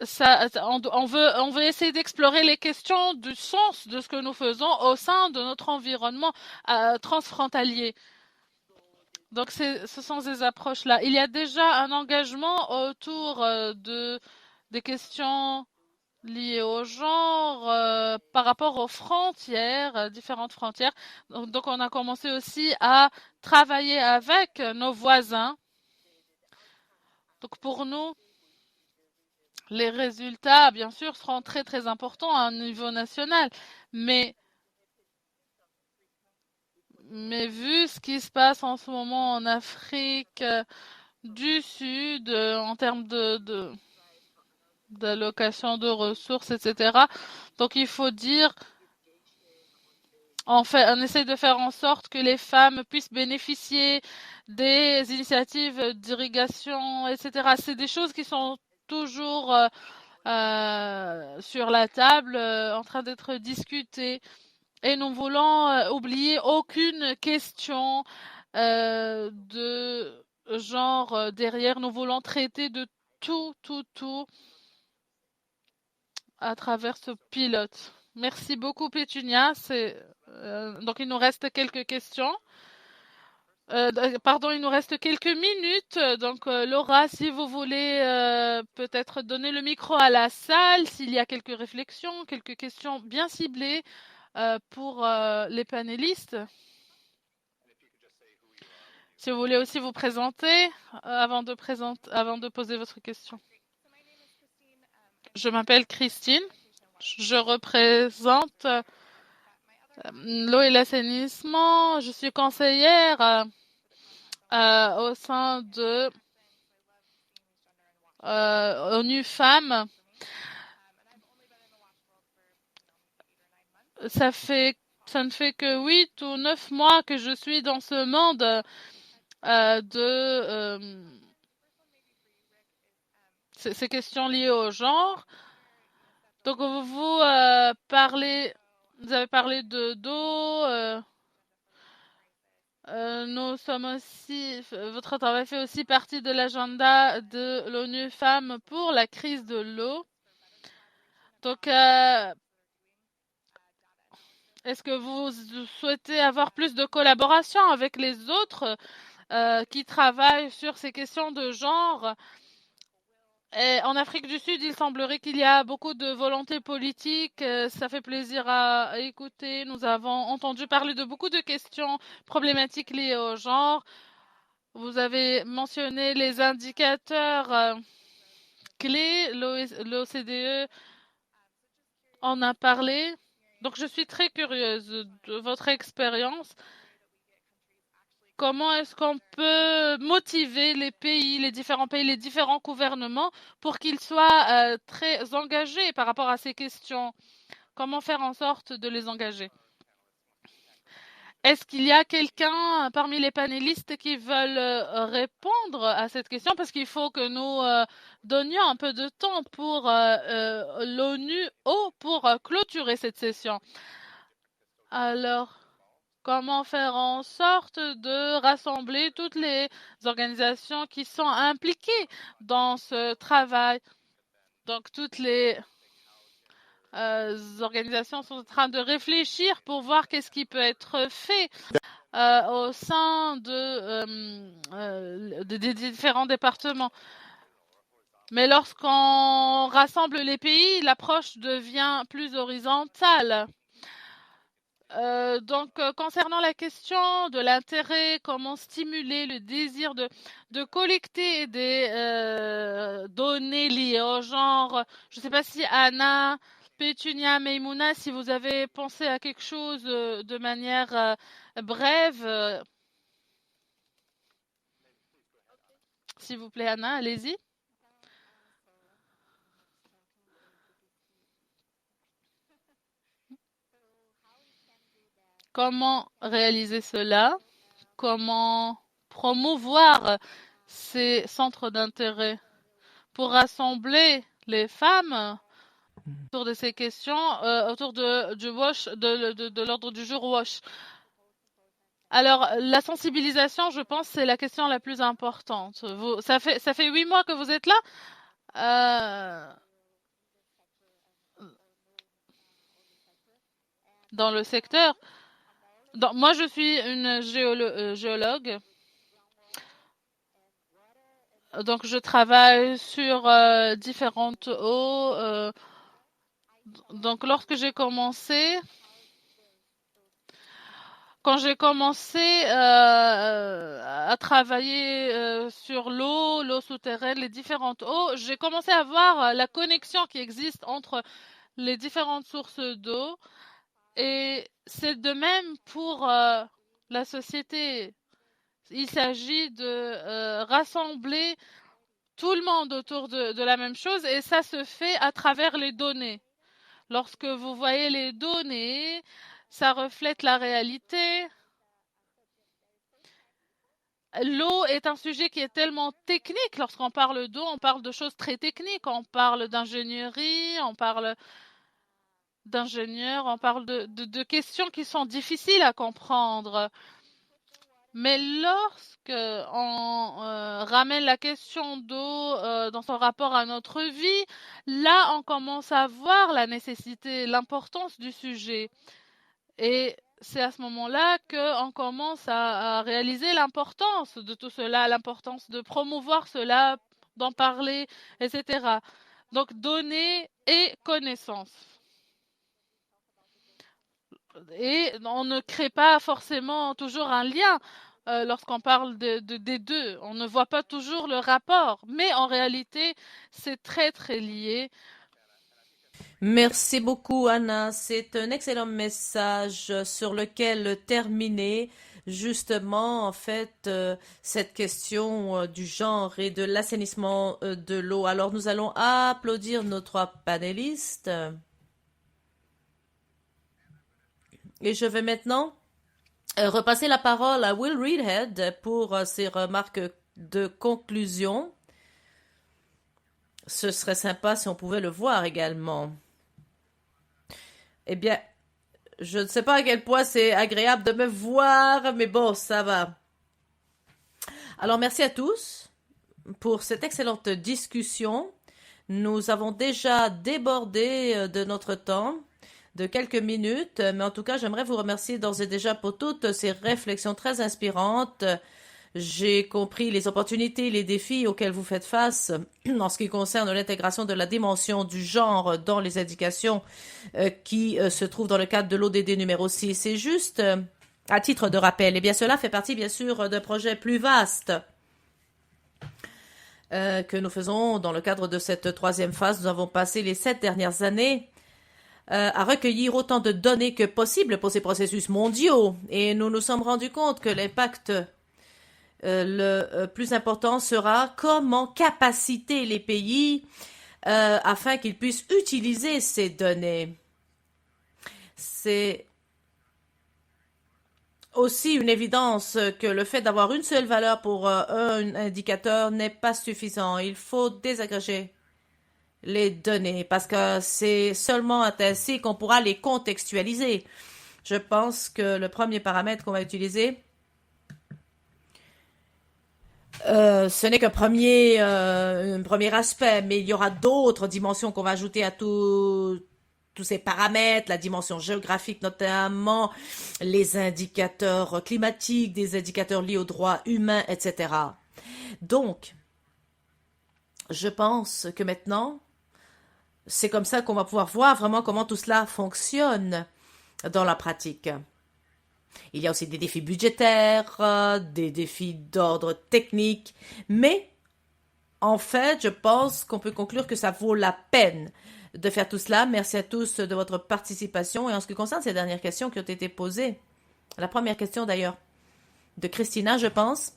S2: on veut essayer d'explorer les questions du sens de ce que nous faisons au sein de notre environnement transfrontalier. Donc, ce sont ces approches-là. Il y a déjà un engagement autour des questions liées au genre par rapport aux frontières, différentes frontières. Donc, on a commencé aussi à travailler avec nos voisins. Donc, pour nous, les résultats, bien sûr, seront très, très importants à un niveau national. Mais vu ce qui se passe en ce moment en Afrique du Sud, en termes d'allocation de ressources, etc., donc il faut dire, on essaie de faire en sorte que les femmes puissent bénéficier des initiatives d'irrigation, etc. C'est des choses qui sont toujours sur la table, en train d'être discutées. Et nous voulons oublier aucune question de genre derrière. Nous voulons traiter de tout à travers ce pilote. Merci beaucoup, Pétunia. Donc, il nous reste quelques questions. Pardon, il nous reste quelques minutes. Donc, Laura, si vous voulez peut-être donner le micro à la salle, s'il y a quelques réflexions, quelques questions bien ciblées pour les panélistes. Si vous voulez aussi vous présenter avant de poser votre question. Je m'appelle Christine. Je représente l'eau et l'assainissement. Je suis conseillère au sein de ONU Femmes. Ça ne fait que 8 ou 9 mois que je suis dans ce monde de ces questions liées au genre. Donc vous avez parlé d'eau. Nous sommes aussi, votre travail fait aussi partie de l'agenda de l'ONU Femmes pour la crise de l'eau. Donc, est-ce que vous souhaitez avoir plus de collaboration avec les autres qui travaillent sur ces questions de genre? Et en Afrique du Sud, il semblerait qu'il y a beaucoup de volonté politique. Ça fait plaisir à écouter. Nous avons entendu parler de beaucoup de questions problématiques liées au genre. Vous avez mentionné les indicateurs clés. L'OCDE en a parlé. Donc, je suis très curieuse de votre expérience. Comment est-ce qu'on peut motiver les pays, les différents gouvernements pour qu'ils soient très engagés par rapport à ces questions? Comment faire en sorte de les engager? Est-ce qu'il y a quelqu'un parmi les panélistes qui veulent répondre à cette question? Parce qu'il faut que nous donnions un peu de temps pour l'ONU pour clôturer cette session. Alors, comment faire en sorte de rassembler toutes les organisations qui sont impliquées dans ce travail? Donc, toutes les organisations sont en train de réfléchir pour voir qu'est-ce qui peut être fait au sein des différents départements. Mais lorsqu'on rassemble les pays, l'approche devient plus horizontale. Donc, concernant la question de l'intérêt, comment stimuler le désir de collecter des données liées au genre, je ne sais pas si Anna, Pétunia, Meimouna, si vous avez pensé à quelque chose de manière brève. S'il vous plaît, Anna, allez-y. Comment réaliser cela? Comment promouvoir ces centres d'intérêt pour rassembler les femmes autour de ces questions, autour de l'ordre du jour WASH? Alors, la sensibilisation, je pense, c'est la question la plus importante. Ça fait 8 mois que vous êtes là dans le secteur. Moi, je suis une géologue. Donc, je travaille sur différentes eaux. Donc, lorsque j'ai commencé, quand j'ai commencé à travailler sur l'eau souterraine, les différentes eaux, j'ai commencé à voir la connexion qui existe entre les différentes sources d'eau. Et c'est de même pour la société. Il s'agit de rassembler tout le monde autour de la même chose et ça se fait à travers les données. Lorsque vous voyez les données, ça reflète la réalité. L'eau est un sujet qui est tellement technique. Lorsqu'on parle d'eau, on parle de choses très techniques. On parle d'ingénierie, on parle d'ingénieurs, on parle de questions qui sont difficiles à comprendre. Mais lorsque on ramène la question d'eau dans son rapport à notre vie, là, on commence à voir la nécessité, l'importance du sujet. Et c'est à ce moment-là qu'on commence à réaliser l'importance de tout cela, l'importance de promouvoir cela, d'en parler, etc. Donc, données et connaissances. Et on ne crée pas forcément toujours un lien lorsqu'on parle des deux. On ne voit pas toujours le rapport, mais en réalité, c'est très, très lié.
S1: Merci beaucoup, Anna. C'est un excellent message sur lequel terminer justement, en fait, cette question du genre et de l'assainissement de l'eau. Alors, nous allons applaudir nos trois panélistes. Et je vais maintenant repasser la parole à Will Reedhead pour ses remarques de conclusion. Ce serait sympa si on pouvait le voir également. Eh bien, je ne sais pas à quel point c'est agréable de me voir, mais bon, ça va. Alors, merci à tous pour cette excellente discussion. Nous avons déjà débordé de notre temps de quelques minutes, mais en tout cas, j'aimerais vous remercier d'ores et déjà pour toutes ces réflexions très inspirantes. J'ai compris les opportunités, les défis auxquels vous faites face en ce qui concerne l'intégration de la dimension du genre dans les indications qui se trouvent dans le cadre de l'ODD numéro 6. C'est juste à titre de rappel. Eh bien, cela fait partie, bien sûr, de projets plus vastes que nous faisons dans le cadre de cette troisième phase. Nous avons passé les 7 dernières années à recueillir autant de données que possible pour ces processus mondiaux. Et nous nous sommes rendus compte que l'impact le plus important sera comment capaciter les pays afin qu'ils puissent utiliser ces données. C'est aussi une évidence que le fait d'avoir une seule valeur pour un indicateur n'est pas suffisant. Il faut désagréger les données parce que c'est seulement ainsi qu'on pourra les contextualiser. Je pense que le premier paramètre qu'on va utiliser, ce n'est qu'un premier aspect, mais il y aura d'autres dimensions qu'on va ajouter à tous ces paramètres, la dimension géographique notamment, les indicateurs climatiques, des indicateurs liés aux droits humains, etc. Donc, je pense que maintenant, c'est comme ça qu'on va pouvoir voir vraiment comment tout cela fonctionne dans la pratique. Il y a aussi des défis budgétaires, des défis d'ordre technique, mais en fait, je pense qu'on peut conclure que ça vaut la peine de faire tout cela. Merci à tous de votre participation. Et en ce qui concerne ces dernières questions qui ont été posées, la première question d'ailleurs de Christina, je pense,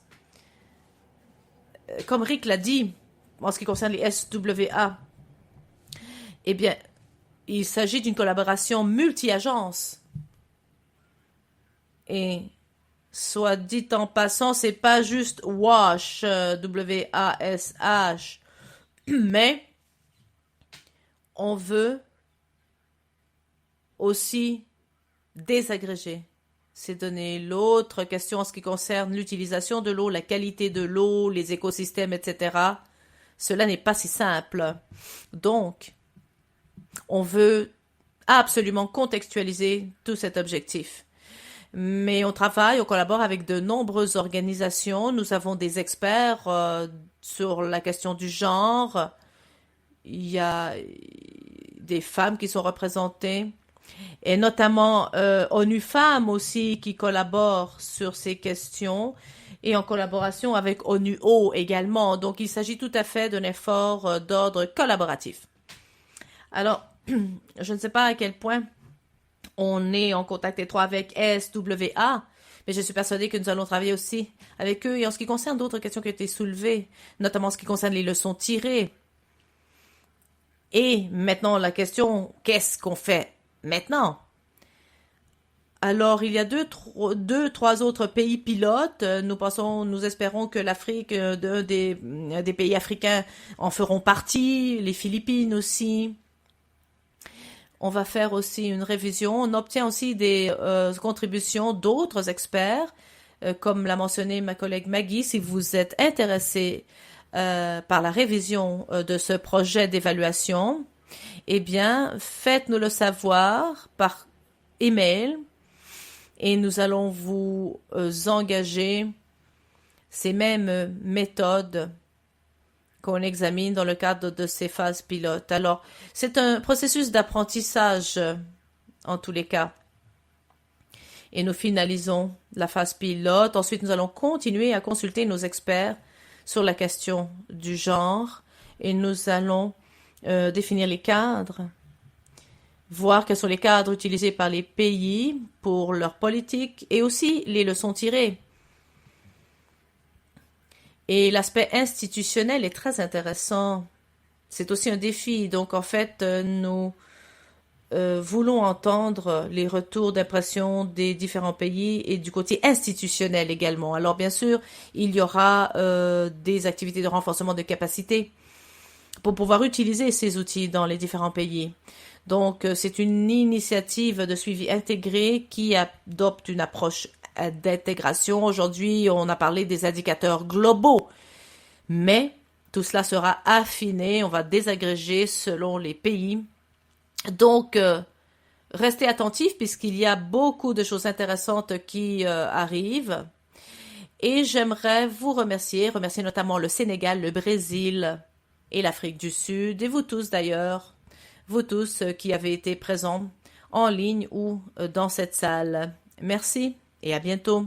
S1: comme Rick l'a dit, en ce qui concerne les SWA, eh bien, il s'agit d'une collaboration multi-agences. Et soit dit en passant, c'est pas juste WASH, W-A-S-H, mais on veut aussi désagréger ces données. L'autre question en ce qui concerne l'utilisation de l'eau, la qualité de l'eau, les écosystèmes, etc., cela n'est pas si simple. Donc, on veut absolument contextualiser tout cet objectif. Mais on travaille, on collabore avec de nombreuses organisations. Nous avons des experts sur la question du genre. Il y a des femmes qui sont représentées et notamment ONU Femmes aussi qui collaborent sur ces questions et en collaboration avec ONU Eau également. Donc il s'agit tout à fait d'un effort d'ordre collaboratif. Alors, je ne sais pas à quel point on est en contact étroit avec SWA, mais je suis persuadée que nous allons travailler aussi avec eux. Et en ce qui concerne d'autres questions qui ont été soulevées, notamment en ce qui concerne les leçons tirées, et maintenant la question, qu'est-ce qu'on fait maintenant? Alors, il y a trois autres pays pilotes. Nous espérons que l'Afrique, des pays africains en feront partie, les Philippines aussi. On va faire aussi une révision. On obtient aussi des contributions d'autres experts, comme l'a mentionné ma collègue Maggie. Si vous êtes intéressé par la révision de ce projet d'évaluation, eh bien, faites-nous le savoir par email et nous allons vous engager ces mêmes méthodes qu'on examine dans le cadre de ces phases pilotes. Alors, c'est un processus d'apprentissage en tous les cas. Et nous finalisons la phase pilote. Ensuite, nous allons continuer à consulter nos experts sur la question du genre et nous allons définir les cadres voir quels sont les cadres utilisés par les pays pour leur politique et aussi les leçons tirées. Et l'aspect institutionnel est très intéressant. C'est aussi un défi. Donc, en fait, nous voulons entendre les retours d'impression des différents pays et du côté institutionnel également. Alors, bien sûr, il y aura des activités de renforcement de capacité pour pouvoir utiliser ces outils dans les différents pays. Donc, c'est une initiative de suivi intégré qui adopte une approche d'intégration. Aujourd'hui, on a parlé des indicateurs globaux, mais tout cela sera affiné, on va désagréger selon les pays. Donc, restez attentifs puisqu'il y a beaucoup de choses intéressantes qui arrivent. Et j'aimerais vous remercier notamment le Sénégal, le Brésil et l'Afrique du Sud, et vous tous d'ailleurs, vous tous qui avez été présents en ligne ou dans cette salle. Merci et à bientôt.